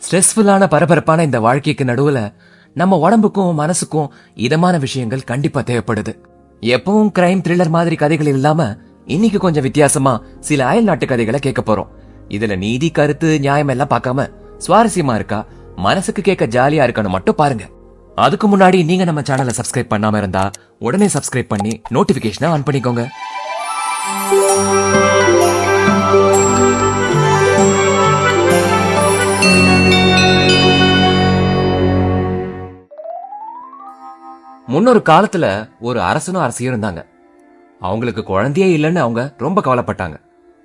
ஸ்ட்ரெஸ்ஃபுல்லான பரபரப்பான இந்த வாழ்க்கைக்கு நடுவுல நம்ம உடம்புக்கும் மனசுக்கும் இதமான விஷயங்கள் கண்டிப்பா தேவைப்படுது. எப்பவும் கிரைம் த்ரில்லர் மாதிரி கதைகள் இல்லாம இன்னைக்கு கொஞ்சம் வித்தியாசமா சில அயல் நாட்டு கதைகளை கேட்க போறோம். இதுல நீதி, கருத்து, நியாயம் எல்லாம் பார்க்காம சுவாரஸ்யமா இருக்கா, மனசுக்கு கேட்க ஜாலியா இருக்கான்னு மட்டும் பாருங்க. அதுக்கு முன்னாடி நீங்க நம்ம சேனலை சப்ஸ்கிரைப் பண்ணாம இருந்தா உடனே சப்ஸ்கிரைப் பண்ணி நோட்டிபிகேஷனை ஆன் பண்ணிக்கோங்க. முன்னொரு காலத்துல ஒரு அரசனும் அரசியும் இருந்தாங்க. அவங்களுக்கு குழந்தையே இல்லைன்னு அவங்க ரொம்ப கவலைப்பட்டாங்க.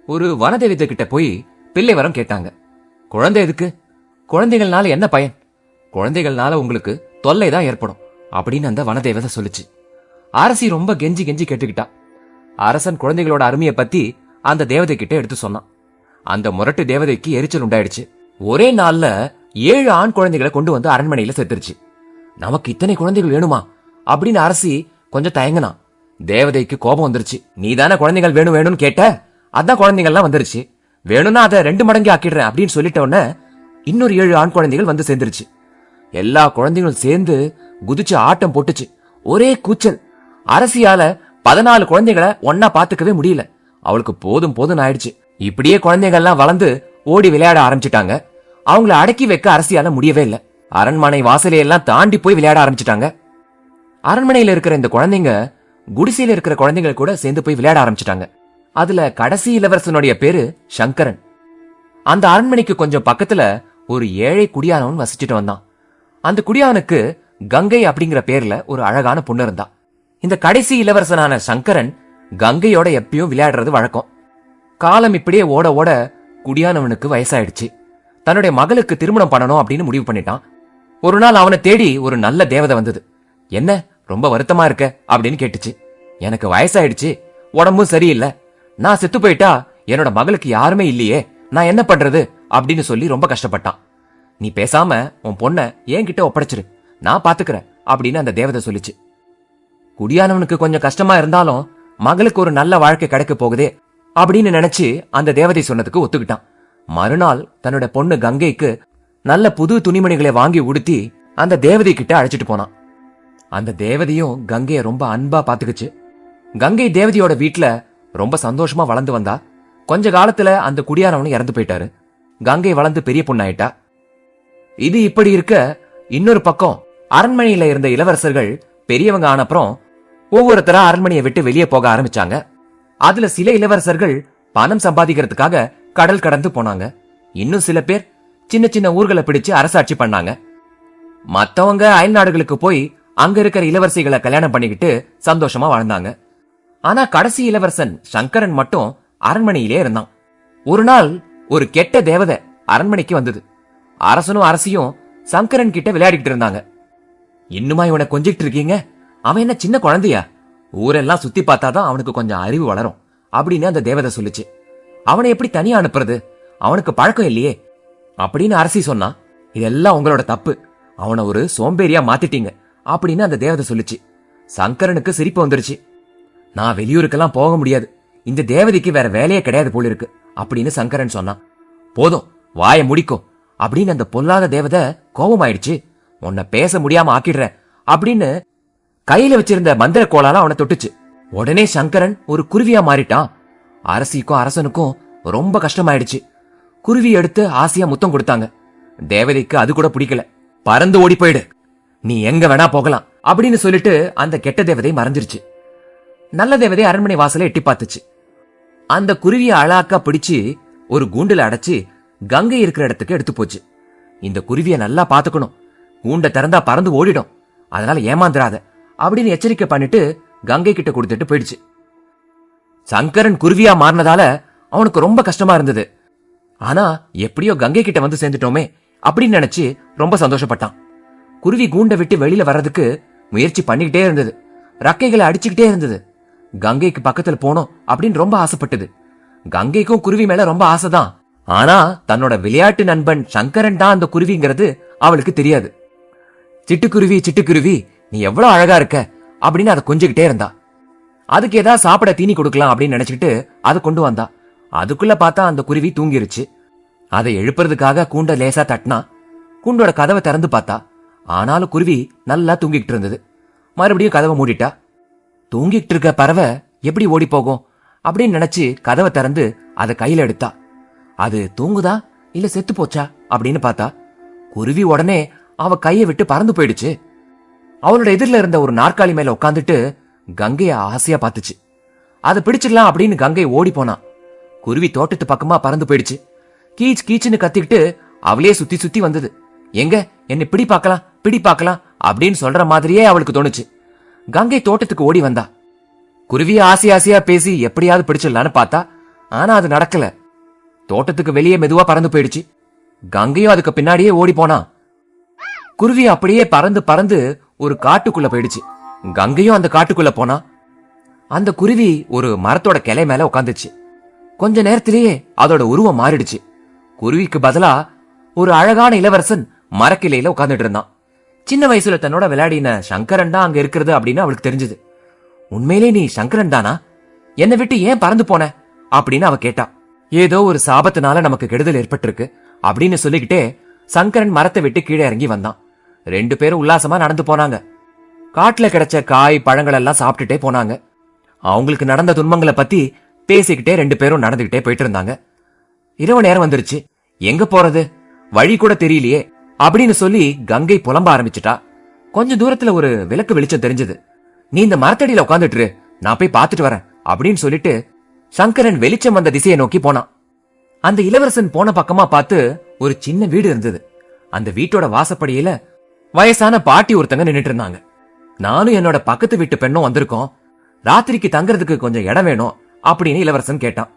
ஒரு வனதேவதை கிட்ட போய் பிள்ளை வரம் கேட்டாங்க. குழந்தை எதுக்கு? குழந்தைகள்னால என்ன பயன்? குழந்தைகள்னால உங்களுக்கு தொல்லை தான் ஏற்படும் அப்படின்னு அந்த வனதேவதை சொல்லுச்சு. அரசி ரொம்ப கெஞ்சி கெஞ்சி கேட்டுக்கிட்டா. அரசன் குழந்தைகளோட அருமையை பத்தி அந்த தேவதை கிட்ட எடுத்து சொன்னான். அந்த முரட்டு தேவதைக்கு எரிச்சல் உண்டாயிடுச்சு. ஒரே நாள்ல 7 ஆண் குழந்தைகளை கொண்டு வந்து அரண்மனையில சேர்த்துருச்சு. நமக்கு இத்தனை குழந்தைகள் வேணுமா அப்படின்னு அரசி கொஞ்சம் தயங்கினா. தேவதைக்கு கோபம் வந்துருச்சு. நீதானே குழந்தைகள் வேணும் வேணும்னு கேட்ட, அதான் குழந்தைகள்லாம் வந்துருச்சு. வேணும்னா அதை 2 மடங்கு ஆக்கிடுறேன் அப்படின்னு சொல்லிட்ட உடனே இன்னொரு 7 ஆண் குழந்தைகள் வந்து சேர்ந்துருச்சு. எல்லா குழந்தைகளும் சேர்ந்து குதிச்சு ஆட்டம் போட்டுச்சு. ஒரே கூச்சல். அரசியால 14 குழந்தைகளை ஒன்னா பாத்துக்கவே முடியல. அவளுக்கு போதும் போதும் ஆயிடுச்சு. இப்படியே குழந்தைகள்லாம் வளர்ந்து ஓடி விளையாட ஆரம்பிச்சுட்டாங்க. அவங்கள அடக்கி வைக்க அரசியால முடியவே இல்லை. அரண்மனை வாசலையெல்லாம் தாண்டி போய் விளையாட ஆரம்பிச்சுட்டாங்க. அரண்மனையில இருக்கிற இந்த குழந்தைங்க குடிசையில இருக்கிற குழந்தைகள் கூட சேர்ந்து போய் விளையாட ஆரம்பிச்சுட்டாங்க. அதுல கடைசி இளவரசனுடைய பேரு சங்கரன். அந்த அரண்மனைக்கு கொஞ்சம் பக்கத்துல ஒரு ஏழை குடியானவன் வசிச்சுட்டு வந்தான். அந்த குடியானுக்கு கங்கை அப்படிங்கிற பேர்ல ஒரு அழகான பொண்ணு இருந்தா. இந்த கடைசி இளவரசனான சங்கரன் கங்கையோட எப்பயும் விளையாடுறது வழக்கம். காலம் இப்படியே ஓட ஓட குடியானவனுக்கு வயசாயிடுச்சு. தன்னுடைய மகளுக்கு திருமணம் பண்ணணும் அப்படின்னு முடிவு பண்ணிட்டான். ஒரு நாள் அவனை தேடி ஒரு நல்ல தேவதை வந்தது. என்ன ரொம்ப வருத்தமா இருக்க அப்படின்னு கேட்டுச்சு. எனக்கு வயசாயிடுச்சு, உடம்பும் சரியில்லை, நான் செத்து போயிட்டா என்னோட மகளுக்கு யாருமே இல்லையே, நான் என்ன பண்றது அப்படின்னு சொல்லி ரொம்ப கஷ்டப்பட்டான். நீ பேசாம உன் பொண்ண என்கிட்ட ஒப்படைச்சிரு, நான் பாத்துக்கிறேன் அப்படின்னு அந்த தேவதை சொல்லிச்சு. குடியானவனுக்கு கொஞ்சம் கஷ்டமா இருந்தாலும் மகளுக்கு ஒரு நல்ல வாழ்க்கை கிடைக்க போகுதே அப்படின்னு நினைச்சு அந்த தேவதை சொன்னதுக்கு ஒத்துக்கிட்டான். மறுநாள் தன்னோட பொண்ணு கங்கைக்கு நல்ல புது துணிமணிகளை வாங்கி உடுத்தி அந்த தேவதை கிட்ட அழைச்சிட்டு போனான். அந்த தேவதையும் கங்கைய ரொம்ப அன்பா பாத்துக்குச்சு. கங்கை தேவதையோட வீட்டுல ரொம்ப சந்தோஷமா வளர்ந்து வந்தா. கொஞ்ச காலத்துல அந்த குடியானவனு இறந்து போயிட்டாரு. கங்கை வளர்ந்து பெரிய பொண்ணாயிட்டா. இது இப்படி இருக்க, இன்னொரு பக்கம் அரண்மனையில இருந்த இளவரசர்கள் பெரியவங்க ஆனப்புறம் ஒவ்வொருத்தரா அரண்மனையை விட்டு வெளியே போக ஆரம்பிச்சாங்க. அதுல சில இளவரசர்கள் பணம் சம்பாதிக்கிறதுக்காக கடல் கடந்து போனாங்க. இன்னும் சில பேர் சின்ன சின்ன ஊர்களை பிடிச்சு அரசாட்சி பண்ணாங்க. மத்தவங்க அயல் நாடுகளுக்கு போய் அங்க இருக்கிற இளவரசிகளை கல்யாணம் பண்ணிக்கிட்டு சந்தோஷமா வாழ்ந்தாங்க. ஆனா கடைசி இளவரசன் சங்கரன் மட்டும் அரண்மனையிலே இருந்தான். ஒரு நாள் ஒரு கெட்ட தேவதை அரண்மனைக்கு வந்தது. அரசனும் அரசியும் சங்கரன் கிட்ட விளையாடிக்கிட்டு இருந்தாங்க. இன்னுமா இவனை கொஞ்சிட்டு இருக்கீங்க? அவன் என்ன சின்ன குழந்தையா? ஊரெல்லாம் சுத்தி பார்த்தாதான் அவனுக்கு கொஞ்சம் அறிவு வளரும் அப்படின்னு அந்த தேவதை சொல்லுச்சு. அவனை எப்படி தனியா அனுப்புறது? அவனுக்கு பழக்கம் இல்லையே அப்படின்னு அரசி சொன்னா. இதெல்லாம் உங்களோட தப்பு, அவனை ஒரு சோம்பேறியா மாத்திட்டீங்க அப்படின்னு அந்த தேவதை சொல்லுச்சு. சங்கரனுக்கு சிரிப்பு வந்துருச்சு. நான் வெளியூருக்கெல்லாம் போக முடியாது, இந்த தேவதைக்கு வேற வேலையே கிடையாது போல இருக்கு அப்படின்னு சங்கரன் சொன்னான். போதும், வாயை முடிக்கும் அப்படின்னு அந்த பொல்லாத தேவதை கோபமாயிடுச்சு. உன்னை பேச முடியாம ஆக்கிடுறேன் அப்படின்னு கையில வச்சிருந்த மந்திர கோலால அவனை தொட்டுச்சு. உடனே சங்கரன் ஒரு குருவியா மாறிட்டான். அரசிக்கும் அரசனுக்கும் ரொம்ப கஷ்டமாயிடுச்சு. குருவி எடுத்து ஆசையா முத்தம் கொடுத்தாங்க. தேவதைக்கு அது கூட பிடிக்கல. பறந்து ஓடி போயிடு, நீ எங்க வேணா போகலாம் அப்படின்னு சொல்லிட்டு அந்த கெட்ட தேவதை மறைஞ்சிருச்சு. நல்ல தேவதை அரண்மனை வாசலை எட்டி பார்த்துச்சு. அந்த குருவியை அழாக்கா பிடிச்சு ஒரு கூண்டுல அடைச்சு கங்கை இருக்கிற இடத்துக்கு எடுத்து போச்சு. இந்த குருவியை நல்லா பாத்துக்கணும், கூண்டை திறந்தா பறந்து ஓடிடும், அதனால ஏமாந்துராத அப்படின்னு எச்சரிக்கை பண்ணிட்டு கங்கை கிட்ட கொடுத்துட்டு போயிடுச்சு. சங்கரன் குருவியா மாறினதால அவனுக்கு ரொம்ப கஷ்டமா இருந்தது. ஆனா எப்படியோ கங்கை கிட்ட வந்து சேர்ந்துட்டோமே அப்படின்னு நினைச்சு ரொம்ப சந்தோஷப்பட்டான். குருவி கூண்டை விட்டு வெளியில வர்றதுக்கு முயற்சி பண்ணிக்கிட்டே இருந்தது. ரக்கைகளை அடிச்சுக்கிட்டே இருந்தது. கங்கைக்கு பக்கத்துல போனோம் அப்படின்னு ரொம்ப ஆசைப்பட்டது. கங்கைக்கும் குருவி மேல ரொம்ப ஆசைதான். ஆனா தன்னோட விளையாட்டு நண்பன் சங்கரன் தான் அந்த குருவிங்கிறது அவளுக்கு தெரியாது. சிட்டுக்குருவி சிட்டுக்குருவி, நீ எவ்வளவு அழகா இருக்க அப்படின்னு அதை கொஞ்சிக்கிட்டே இருந்தா. அதுக்கு ஏதாவது சாப்பிட தீனி கொடுக்கலாம் அப்படின்னு நினைச்சுக்கிட்டு அதை கொண்டு வந்தா. அதுக்குள்ள பார்த்தா அந்த குருவி தூங்கிருச்சு. அதை எழுப்புறதுக்காக கூண்ட லேசா தட்டினா கூண்டோட கதவை திறந்து பார்த்தா, ஆனாலும் குருவி நல்லா தூங்கிட்டு இருந்தது. மறுபடியும் கதவை மூடிட்டா. தூங்கிட்டு இருக்க பறவை எப்படி ஓடி போகும் அப்படின்னு நினைச்சு கதவை திறந்து அதை கையில எடுத்தா. அது தூங்குதா இல்ல செத்து போச்சா அப்படின்னு பார்த்தா, குருவி உடனே அவ கையை விட்டு பறந்து போயிடுச்சு. அவளோட எதிரில இருந்த ஒரு நாற்காலி மேல உட்காந்துட்டு கங்கைய ஆசையா பாத்துச்சு. அதை பிடிச்சிடலாம் அப்படின்னு கங்கை ஓடி போனா. குருவி தோட்டத்து பக்கமா பறந்து போயிடுச்சு. கீச் கீச்சுன்னு கத்திக்கிட்டு அவளே சுத்தி சுத்தி வந்தது. எங்க என்னை பிடி பார்க்கலாம் அப்படின்னு சொல்ற மாதிரியே அவளுக்கு தோணுச்சு. கங்கை தோட்டத்துக்கு ஓடி வந்தா. குருவிய ஆசை ஆசையா பேசி எப்படியாவது பிடிச்சிடலான்னு பார்த்தா, ஆனா அது நடக்கல. தோட்டத்துக்கு வெளியே மெதுவா பறந்து போயிடுச்சு. கங்கையும் அதுக்கு பின்னாடியே ஓடி போனா. குருவி அப்படியே பறந்து பறந்து ஒரு காட்டுக்குள்ள போயிடுச்சு. கங்கையும் அந்த காட்டுக்குள்ள போனா. அந்த குருவி ஒரு மரத்தோட கிளை மேல உட்காந்துச்சு. கொஞ்ச நேரத்திலேயே அதோட உருவம் மாறிடுச்சு. குருவிக்கு பதிலா ஒரு அழகான இளவரசன் மரக்கிளையில உட்கார்ந்துட்டு இருந்தான். சின்ன வயசுல தன்னோட விளையாடின சங்கரன் தான் அங்க இருக்கிறது அப்படின்னு அவளுக்கு தெரிஞ்சது. உண்மையிலே நீ சங்கரன் தானா? என்னை விட்டு ஏன் பறந்து போன அப்படின்னு அவ கேட்டா. ஏதோ ஒரு சாபத்தினால நமக்கு கெடுதல் ஏற்பட்டிருக்கு அப்படின்னு சொல்லிக்கிட்டே சங்கரன் மரத்தை விட்டு கீழே இறங்கி வந்தான். 2 பேரும் உல்லாசமா நடந்து போனாங்க. காட்டுல கிடைச்ச காய் பழங்கள் எல்லாம் சாப்பிட்டுட்டே போனாங்க. அவங்களுக்கு நடந்த துன்பங்களை பத்தி பேசிக்கிட்டே 2 பேரும் நடந்துகிட்டே போயிட்டு இருந்தாங்க. இரவு நேரம் வந்துருச்சு. எங்க போறது, வழி கூட தெரியலையே அப்படின்னு சொல்லி கங்கை புலம்ப ஆரம்பிச்சுட்டா. கொஞ்ச தூரத்துல ஒரு விளக்கு வெளிச்சம் தெரிஞ்சது. நீ இந்த மரத்தடியில உட்காந்துட்டு இரு, நான் போய் பாத்துட்டு வரேன் அப்படின்னு சொல்லிட்டு சங்கரன் வெளிச்சம் வந்த திசையை நோக்கி போனான். அந்த இளவரசன் போன பக்கமா பார்த்து ஒரு சின்ன வீடு இருந்தது. அந்த வீட்டோட வாசப்படியில வயசான பாட்டி ஒருத்தங்க நின்னுட்டு இருந்தாங்க. நானும் என்னோட பக்கத்து வீட்டு பெண்ணும் வந்திருக்கோம், ராத்திரிக்கு தங்கறதுக்கு கொஞ்சம் இடம் வேணும் அப்படின்னு இளவரசன் கேட்டான்.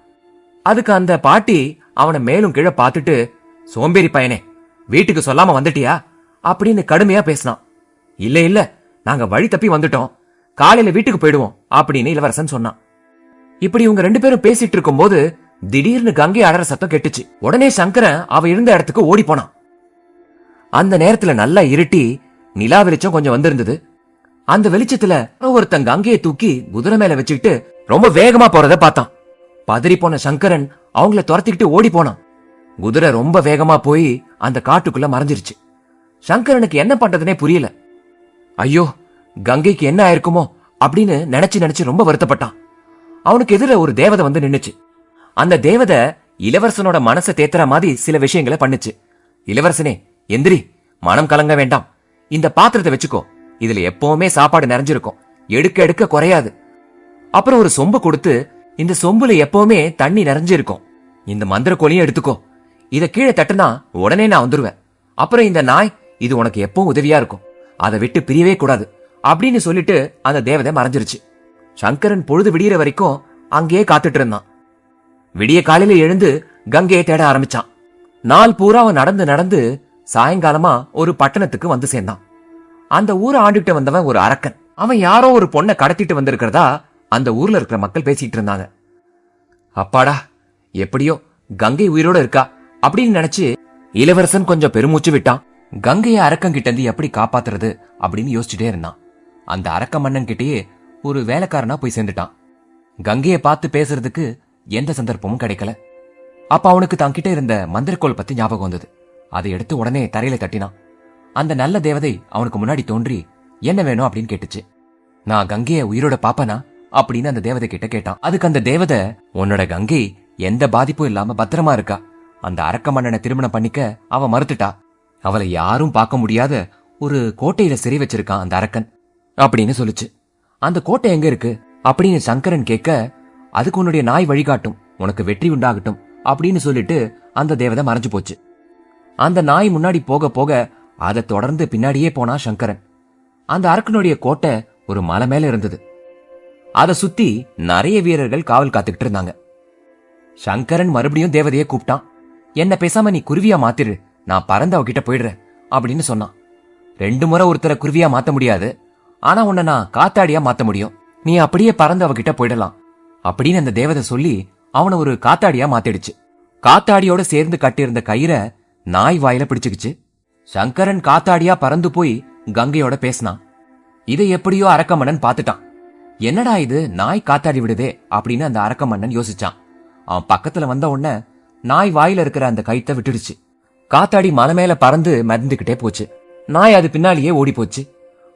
அதுக்கு அந்த பாட்டி அவனை மேலும் கீழே பார்த்துட்டு, சோம்பேறி பையனே, வீட்டுக்கு சொல்லாம வந்துட்டியா அப்படின்னு கடுமையா பேசினான். இல்ல இல்ல, நாங்க வழி தப்பி வந்துட்டோம், காலையில வீட்டுக்கு போயிடுவோம் அப்படின்னு இளவரசன் சொன்னான். இப்படி இவங்க 2 பேரும் பேசிட்டு இருக்கும் போது திடீர்னு கங்கை அடற சத்தம் கேட்டுச்சு. உடனே சங்கரன் அவ இருந்த இடத்துக்கு ஓடி போனான். அந்த நேரத்துல நல்லா இருட்டி நிலா வெளிச்சம் கொஞ்சம் வந்திருந்தது. அந்த வெளிச்சத்துல ஒருத்தன் கங்கையை தூக்கி குதிரை மேல வச்சுக்கிட்டு ரொம்ப வேகமா போறத பார்த்தான். பதறி போன சங்கரன் அவங்கள துரத்திக்கிட்டு ஓடி போனான். குதிரை ரொம்ப வேகமா போய் அந்த காட்டுக்குள்ள மறைஞ்சிருச்சு. சங்கரனுக்கு என்ன பண்றதுனே புரியல. ஐயோ, கங்கைக்கு என்ன ஆயிருக்குமோ அப்படின்னு நினைச்சு ரொம்ப வருத்தப்பட்டான். அவனுக்கு எதிர ஒரு தேவதை வந்து நின்னுச்சு. அந்த தேவதை இளவரசனோட மனசை தேத்துற மாதிரி சில விஷயங்களை பண்ணுச்சு. இளவரசனே எந்திரி, மனம் கலங்க வேண்டாம், இந்த பாத்திரத்தை வச்சுக்கோ, இதுல எப்பவுமே சாப்பாடு நிறைஞ்சிருக்கும், எடுக்க எடுக்க குறையாது. அப்புறம் ஒரு சொம்பு கொடுத்து, இந்த சொம்புல எப்பவுமே தண்ணி நிறைஞ்சிருக்கும், இந்த மந்திர கோலியும் எடுத்துக்கோ, இத கீழே தட்டுனா உடனே நான் வந்துருவேன். அப்புறம் இந்த நாய், இது உனக்கு எப்பவும் உதவியா இருக்கும், அதை விட்டு பிரியவே கூடாது அப்படின்னு சொல்லிட்டு அந்த தேவதை மறைஞ்சிருச்சு. சங்கரன் பொழுது விடியற வரைக்கும் அங்கேயே காத்துட்டு இருந்தான். விடிய காலையில எழுந்து கங்கையை தேட ஆரம்பிச்சான். நாள் பூரா அவன் நடந்து நடந்து சாயங்காலமா ஒரு பட்டணத்துக்கு வந்து சேர்ந்தான். அந்த ஊரை ஆண்டுகிட்டு வந்தவன் ஒரு அரக்கன். அவன் யாரோ ஒரு பொண்ணை கடத்திட்டு வந்திருக்கிறதா அந்த ஊர்ல இருக்கிற மக்கள் பேசிட்டு இருந்தாங்க. அப்பாடா, எப்படியோ கங்கை உயிரோட இருக்கா அப்படின்னு நினைச்சு இளவரசன் கொஞ்சம் பெருமூச்சு விட்டான். கங்கைய அரக்கன் கிட்ட இருந்து எப்படி காப்பாத்துறது அப்படின்னு யோசிச்சுட்டே இருந்தான். அந்த அரக்க மன்னன் கிட்டயே ஒரு வேலைக்காரனா போய் சேர்ந்துட்டான். கங்கைய பார்த்து பேசுறதுக்கு எந்த சந்தர்ப்பமும் கிடைக்கல. அப்ப அவனுக்கு தங்கிட்ட இருந்த மந்திரக்கோள் பத்தி ஞாபகம் வந்தது. அதை எடுத்து உடனே தரையில தட்டினான். அந்த நல்ல தேவதை அவனுக்கு முன்னாடி தோன்றி என்ன வேணும் அப்படின்னு கேட்டுச்சு. நான் கங்கைய உயிரோட பாப்பனா அப்படின்னு அந்த தேவதை கிட்ட கேட்டான். அதுக்கு அந்த தேவதை, உன்னோட கங்கை எந்த பாதிப்பும் இல்லாம பத்திரமா இருக்கா, அந்த அரக்க மன்னனை திருமணம் பண்ணிக்க அவ மறுத்துட்டா, அவளை யாரும் பார்க்க முடியாத ஒரு கோட்டையில சிறை வச்சிருக்கான் அந்த அரக்கன் அப்படின்னு சொல்லுச்சு. அந்த கோட்டை எங்க இருக்கு அப்படின்னு சங்கரன் கேட்க, அதுக்கு உன்னுடைய நாய் வழிகாட்டும், உனக்கு வெற்றி உண்டாகட்டும் அப்படின்னு சொல்லிட்டு அந்த தேவதை மறைஞ்சு போச்சு. அந்த நாய் முன்னாடி போக போக அதை தொடர்ந்து பின்னாடியே போனா சங்கரன். அந்த அரக்கனுடைய கோட்டை ஒரு மலை மேல இருந்தது. அதை சுத்தி நிறைய வீரர்கள் காவல் காத்துக்கிட்டு இருந்தாங்க. சங்கரன் மறுபடியும் தேவதையை கூப்பிட்டான். என்ன பேசாம நீ குருவியா மாத்திரு, நான் பறந்து அவகிட்ட போயிடுறேன் அப்படின்னு சொன்னான். 2 முறை ஒருத்தரை குருவியா மாத்த முடியாது, ஆனா உன்னை நான் காத்தாடியா மாத்த முடியும், நீ அப்படியே பறந்து அவகிட்ட போயிடலாம் அப்படின்னு அந்த தேவதை சொல்லி அவனை ஒரு காத்தாடியா மாத்திடுச்சு. காத்தாடியோட சேர்ந்து கட்டியிருந்த கயிறை நாய் வாயில பிடிச்சுக்கிச்சு. சங்கரன் காத்தாடியா பறந்து போய் கங்கையோட பேசினான். இதை எப்படியோ அரக்க மன்னன் பாத்துட்டான். என்னடா இது, நாய் காத்தாடி விடுதே அப்படின்னு அந்த அரக்க மன்னன் யோசிச்சான். அவன் பக்கத்துல வந்த உடனே நாய் வாயில இருக்கிற அந்த கயித்தை விட்டுடுச்சு. காத்தாடி மலை மேல பறந்து மறந்துகிட்டே போச்சு. நாய் அது பின்னாலேயே ஓடி போச்சு.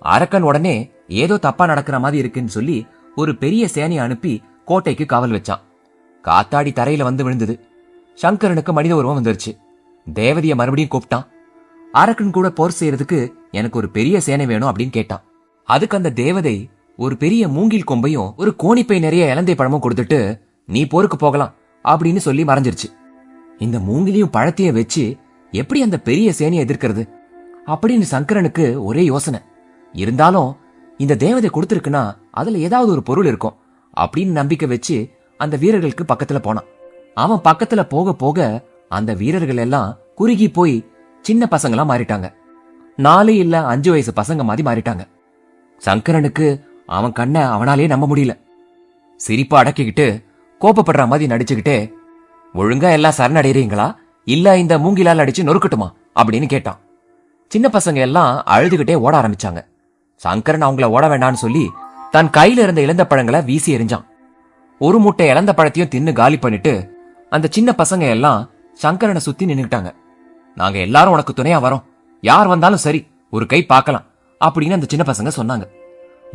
அரக்கன் உடனே ஏதோ தப்பா நடக்கிற மாதிரி இருக்குன்னு சொல்லி ஒரு பெரிய சேனையை அனுப்பி கோட்டைக்கு காவல் வச்சான். காத்தாடி தரையில வந்து விழுந்தது. சங்கரனுக்கு மனித உருவம் வந்துருச்சு. தேவதைய மறுபடியும் கூப்பிட்டான். அரக்கன் கூட போர் செய்யறதுக்கு எனக்கு ஒரு பெரிய சேனை வேணும் அப்படின்னு கேட்டான். அதுக்கு அந்த தேவதை ஒரு பெரிய மூங்கில் கொம்பையும் ஒரு கோணிப்பை நிறைய இலந்தை பழமும் கொடுத்துட்டு நீ போருக்கு போகலாம் அப்படின்னு சொல்லி மறைஞ்சிருச்சு. இந்த மூங்கிலையும் பழத்தையும் வச்சு எப்படி அந்த பெரிய சேனையை எதிர்க்கிறது அப்படின்னு சங்கரனுக்கு ஒரே யோசனை. இருந்தாலும் இந்த தேவதை கொடுத்திருக்குன்னா அதுல ஏதாவது ஒரு பொருள் இருக்கும் அப்படின்னு நம்பிக்கை வச்சு அந்த வீரர்களுக்கு பக்கத்துல போனான். அவன் பக்கத்துல போக போக அந்த வீரர்கள் எல்லாம் குறுகி போய் சின்ன பசங்களா மாறிட்டாங்க. 4 இல்ல 5 வயசு பசங்க மாதிரி மாறிட்டாங்க. சங்கரனுக்கு அவன் கண்ணை அவனாலே நம்ப முடியல. சிரிப்பா அடக்கிக்கிட்டு கோபப்படுற மாதிரி நடிச்சுக்கிட்டே, ஒழுங்கா எல்லாம் சரணடைறீங்களா இல்ல இந்த மூங்கிலால் அடிச்சு நொறுக்கட்டுமா அப்படின்னு கேட்டான். சின்ன பசங்க எல்லாம் அழுதுகிட்டே ஓட ஆரம்பிச்சாங்க. சங்கரன் அவங்கள ஓட வேண்டான்னு சொல்லி தன் கையில இருந்த இழந்த பழங்களை வீசி எறிஞ்சான். ஒரு மூட்டை இழந்த பழத்தையும் தின்னு காலி பண்ணிட்டு அந்த சின்ன பசங்க எல்லாம் சங்கரனை சுத்தி நின்னுக்கிட்டாங்க. நாங்க எல்லாரும் உனக்கு துணையா வரோம், யார் வந்தாலும் சரி ஒரு கை பார்க்கலாம் அப்படின்னு அந்த சின்ன பசங்க சொன்னாங்க.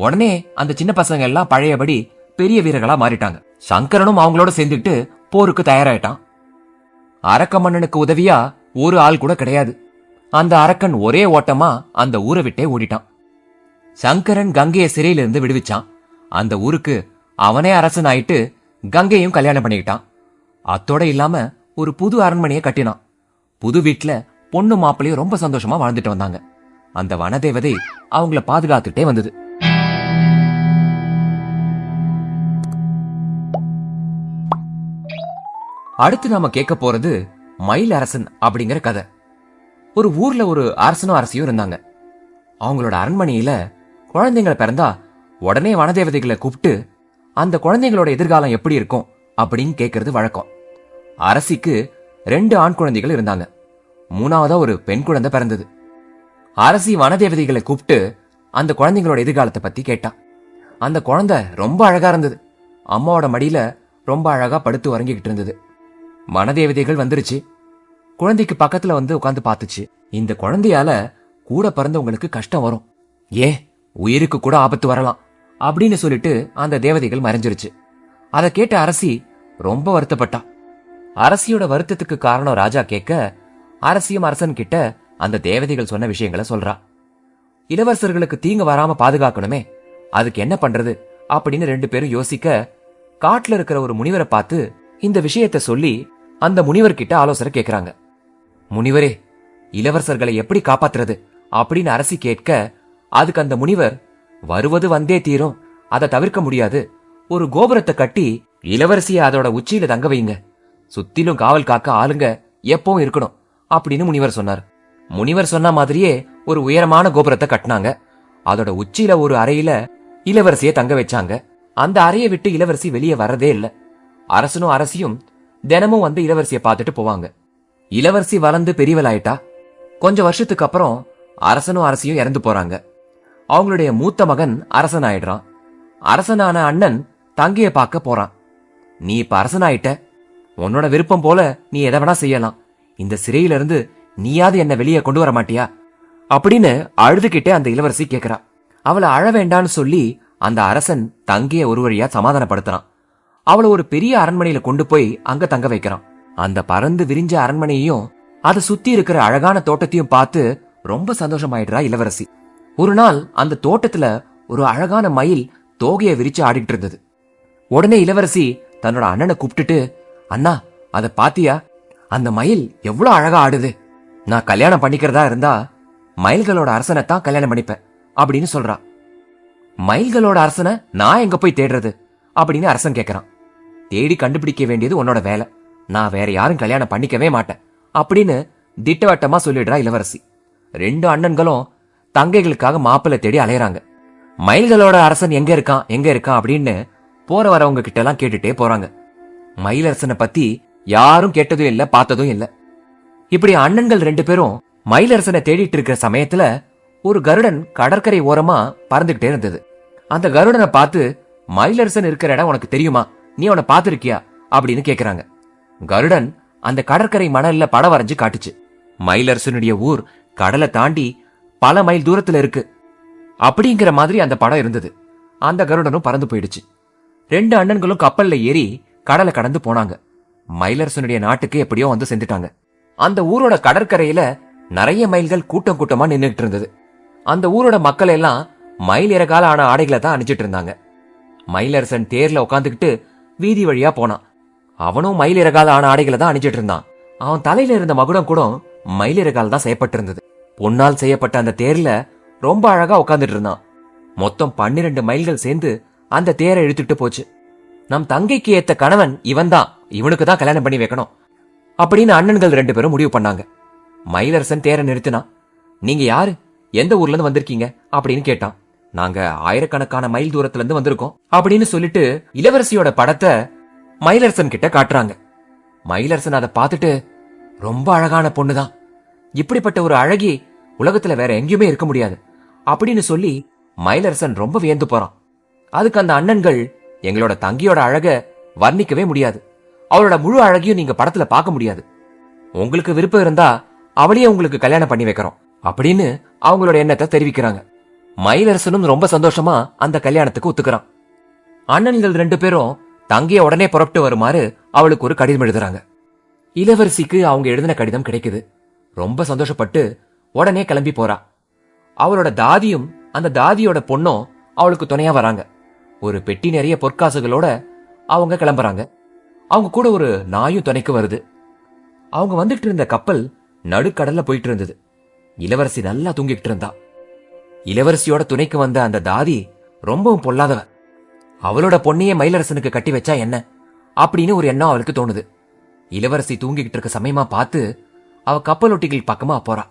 உடனே அந்த சின்ன பசங்க எல்லாம் பழையபடி பெரிய வீரர்களா மாறிட்டாங்க. சங்கரனும் அவங்களோட சேர்ந்துட்டு போருக்கு தயாராயிட்டான். அரக்க மன்னனுக்கு உதவியா ஒரு ஆள் கூட கிடையாது. அந்த அரக்கன் ஒரே ஓட்டமா அந்த ஊரை விட்டே ஓடிட்டான். சங்கரன் கங்கைய சிறையிலிருந்து விடுவிச்சான். அந்த ஊருக்கு அவனே அரசன் ஆயிட்டு கங்கையும் கல்யாணம் பண்ணிக்கிட்டான். அத்தோட இல்லாம ஒரு புது அரண்மனையை கட்டினான். புது வீட்டுல பொண்ணு மாப்பிள்ளையும் ரொம்ப சந்தோஷமா வாழ்ந்துட்டு வந்தாங்க. அந்த வனதேவதை அவங்கள பாதுகாத்துட்டே வந்தது. அடுத்து நாம கேட்க போறது மயில் அரசன் அப்படிங்கிற கதை. ஒரு ஊர்ல ஒரு அரசனும் அரசியும் இருந்தாங்க. அவங்களோட அரண்மனையில குழந்தைங்களை பிறந்தா உடனே வனதேவதைகளை கூப்பிட்டு அந்த குழந்தைங்களோட எதிர்காலம் எப்படி இருக்கும் அப்படின்னு கேட்கறது வழக்கம். அரசிக்கு 2 ஆண் குழந்தைகள் இருந்தாங்க. 3ஆவதா ஒரு பெண் குழந்தை பிறந்தது. அரசி வனதேவதைகளை கூப்பிட்டு அந்த குழந்தைங்களோட எதிர்காலத்தை பத்தி கேட்டா. அந்த குழந்தை ரொம்ப அழகா இருந்தது. அம்மாவோட மடியில ரொம்ப அழகா படுத்து உறங்கிக்கிட்டு இருந்தது. வனதேவதைகள் வந்துருச்சு. குழந்தைக்கு பக்கத்துல வந்து உட்காந்து பாத்துச்சு. இந்த குழந்தையால கூட பிறந்தவங்களுக்கு கஷ்டம் வரும், ஏன் உயிருக்கு கூட ஆபத்து வரலாம் அப்படின்னு சொல்லிட்டு அந்த தேவதைகள் மறைஞ்சிருச்சு. அதை கேட்ட அரசி ரொம்ப வருத்தப்பட்டா. அரசியோட வருத்தத்துக்கு காரணம் ராஜா கேட்க அரசியும் அரசன் கிட்ட அந்த தேவதைகள் சொன்ன விஷயங்களை சொல்றா. இளவரசர்களுக்கு தீங்கு வராம பாதுகாக்கணுமே, அதுக்கு என்ன பண்றது அப்படின்னு 2 பேரும் யோசிக்க காட்டுல இருக்கிற ஒரு முனிவரை பார்த்து இந்த விஷயத்த சொல்லி அந்த முனிவர்கிட்ட ஆலோசனை கேட்கிறாங்க. முனிவரே, இளவரசர்களை எப்படி காப்பாத்துறது அப்படின்னு அரசி கேட்க அதுக்கு அந்த முனிவர், வருவது வந்தே தீரும், அதை தவிர்க்க முடியாது, ஒரு கோபுரத்தை கட்டி இளவரசிய அதோட உச்சியில தங்க வைங்க, சுத்திலும் காவல் காக்க ஆளுங்க எப்பவும் இருக்கணும் அப்படின்னு முனிவர் சொன்னார். முனிவர் சொன்ன மாதிரியே ஒரு உயரமான கோபுரத்தை கட்டினாங்க. அதோட உச்சியில ஒரு அறையில இளவரசிய தங்க வச்சாங்க. அந்த அறையை விட்டு இளவரசி வெளியே வரதே இல்ல. அரசனும் அரசியும் தினமும் வந்து இளவரசிய பார்த்துட்டு போவாங்க. இளவரசி வளர்ந்து பெரியவளாயிட்டா. கொஞ்ச வருஷத்துக்கு அப்புறம் அரசனும் அரசியும் இறந்து போறாங்க. அவங்களுடைய மூத்த மகன் அரசன் ஆயிடுறான். அரசனான அண்ணன் தங்கைய பார்க்க போறான். நீ இப்ப அரசனாயிட்ட, உன்னோட விருப்பம் போல நீ எதை வேணா செய்யலாம், இந்த சிறையில இருந்து நீயாவது என்ன வெளியே கொண்டு வர மாட்டியா அப்படின்னு அழுதுகிட்டே அந்த இளவரசி கேக்குறா. அவளை அழ வேண்டான்னு சொல்லி அந்த அரசன் தங்கைய ஒரு வழியா சமாதானப்படுத்துறான். அவளை ஒரு பெரிய அரண்மனையில கொண்டு போய் அங்க தங்க வைக்கிறான். அந்த பறந்து விரிஞ்ச அரண்மனையையும் அதை சுத்தி இருக்கிற அழகான தோட்டத்தையும் பார்த்து ரொம்ப சந்தோஷமாயிடுறா இளவரசி. ஒரு நாள் அந்த தோட்டத்துல ஒரு அழகான மயில் தோகையை விரிச்சு ஆடிட்டு இருந்தது. உடனே இளவரசி தன்னோட அண்ணனை கூப்பிட்டுட்டு, அண்ணா அத பாத்தியா, அந்த மயில் எவ்வளவு அழகா ஆடுது, நான் கல்யாணம் பண்ணிக்கிறதா இருந்தா மயில்களோட அரசனைத்தான் கல்யாணம் பண்ணிப்பேன் அப்படின்னு சொல்றா. மயில்களோட அரசனை நான் எங்க போய் தேடுறது அப்படின்னு அரசன் கேக்குறான். தேடி கண்டுபிடிக்க வேண்டியது உன்னோட வேலை, நான் வேற யாரும் கல்யாணம் பண்ணிக்கவே மாட்டேன் அப்படின்னு திட்டவட்டமா சொல்லிடுறா இளவரசி. 2 அண்ணன்களும் தங்கைகளுக்காக மாப்பிள்ளை தேடி அலையறாங்க. மயில்களோட அரசன் எங்க இருக்கான் அப்படின்னு போற வரவங்க கிட்ட எல்லாம் கேட்டுட்டே போறாங்க. மயிலரசனை பத்தி யாரும் கேட்டதும் இல்ல, பார்த்ததும் இல்ல. இப்படி அண்ணன்கள் 2 பேரும் மயிலரசனை தேடிட்டு இருக்கிற சமயத்துல ஒரு கருடன் கடற்கரை ஓரமா பறந்துகிட்டே இருந்தது. அந்த கருடனை பார்த்து, மயிலரசன் இருக்கிற இடம் உனக்கு தெரியுமா, நீ அவனை பார்த்திருக்கியா அப்படின்னு கேக்குறாங்க. கருடன் அந்த கடற்கரை மணல்ல படம் வரைஞ்சு காட்டுச்சு. மயிலரசனுடைய ஊர் கடலை தாண்டி பல மைல் தூரத்துல இருக்கு அப்படிங்கிற மாதிரி அந்த படம் இருந்தது. அந்த கருடனும் பறந்து போயிடுச்சு. 2 அண்ணன்களும் கப்பல்ல ஏறி கடலை கடந்து போனாங்க. மயிலரசனுடைய நாட்டுக்கு எப்படியோ வந்து சேர்ந்துட்டாங்க. அந்த ஊரோட கடற்கரையில நிறைய மயில்கள் கூட்டம் கூட்டமா நின்னுட்டு இருந்தது. அந்த ஊரோட மக்கள் எல்லாம் மயில் இறகால ஆன ஆடைகளை தான் அணிஞ்சிட்டு இருந்தாங்க. மயிலரசன் தேர்ல உட்காந்துக்கிட்டு வீதி வழியா போனான். அவனும் மயில் இறகால ஆன ஆடைகளை தான் அணிஞ்சிட்டு இருந்தான். அவன் தலையில இருந்த மகுடம் கூட மயில் இறகால் தான் செய்யப்பட்டிருந்தது. பொன்னால் செய்யப்பட்ட அந்த தேர்ல ரொம்ப அழகா உட்காந்துட்டு இருந்தான். மொத்தம் 12 மைல்கள் சேர்ந்து அந்த தேரை இழுத்துட்டு போச்சு. நம் தங்கைக்கு ஏத்த கணவன் இவன் தான், இவனுக்கு தான் கல்யாணம் பண்ணி வைக்கணும் அப்படின்னு அண்ணன்கள் 2 பேரும் முடிவு பண்ணாங்க. மயிலரசன் தேரை நிறுத்தினான். நீங்க யாரு, எந்த ஊர்ல இருந்து வந்திருக்கீங்க அப்படின்னு கேட்டான். நாங்க ஆயிரக்கணக்கான மைல் தூரத்துல இருந்து வந்திருக்கோம் அப்படின்னு சொல்லிட்டு இளவரசியோட படத்தை மயிலரசன் கிட்ட காட்டுறாங்க. மயிலரசன் அதை பார்த்துட்டு, ரொம்ப அழகான பொண்ணுதான், இப்படிப்பட்ட ஒரு அழகி உலகத்துல வேற எங்கேயுமே இருக்க முடியாது அப்படின்னு சொல்லி மயிலரசன் ரொம்ப வியந்து போறான். அதுக்கு அந்த அண்ணன்கள், எங்களோட தங்கியோட அழக வர்ணிக்கவே முடியாது, அவளோட முழு அழகையும் நீங்க படத்துல பார்க்க முடியாது, உங்களுக்கு விருப்பம் இருந்தா அவளையே உங்களுக்கு கல்யாணம் பண்ணி வைக்கிறோம் அப்படின்னு அவங்களோட எண்ணத்தை தெரிவிக்கிறாங்க. மயிலரசனும் ரொம்ப சந்தோஷமா அந்த கல்யாணத்துக்கு ஒத்துக்கிறான். அண்ணன்கள் 2 பேரும் தங்கிய உடனே புறப்பட்டு வருமாறு அவளுக்கு ஒரு கடிதம் எழுதுறாங்க. இளவரசிக்கு அவங்க எழுதின கடிதம் கிடைக்குது. ரொம்ப சந்தோஷப்பட்டு உடனே கிளம்பி போறா. அவளோட தாதியும் அந்த தாதியோட பொண்ணும் அவளுக்கு துணையா வராங்க. ஒரு பெட்டி நிறைய பொற்காசுகளோட அவங்க கிளம்புறாங்க. அவங்க கூட ஒரு நாயும் துணைக்கு வருது. அவங்க வந்துட்டு இருந்த கப்பல் நடுக்கடல்ல போயிட்டு இருந்தது. இளவரசி நல்லா தூங்கிட்டு இருந்தா. இளவரசியோட துணைக்கு வந்த அந்த தாதி ரொம்பவும் பொல்லாதவ. அவளோட பொண்ணையே மயிலரசனுக்கு கட்டி வச்சா என்ன அப்படின்னு ஒரு எண்ணம் அவளுக்கு தோணுது. இளவரசி தூங்கிக்கிட்டு இருக்க சமயமா பார்த்து அவ கப்பலொட்டிகள் பக்கமா போறா.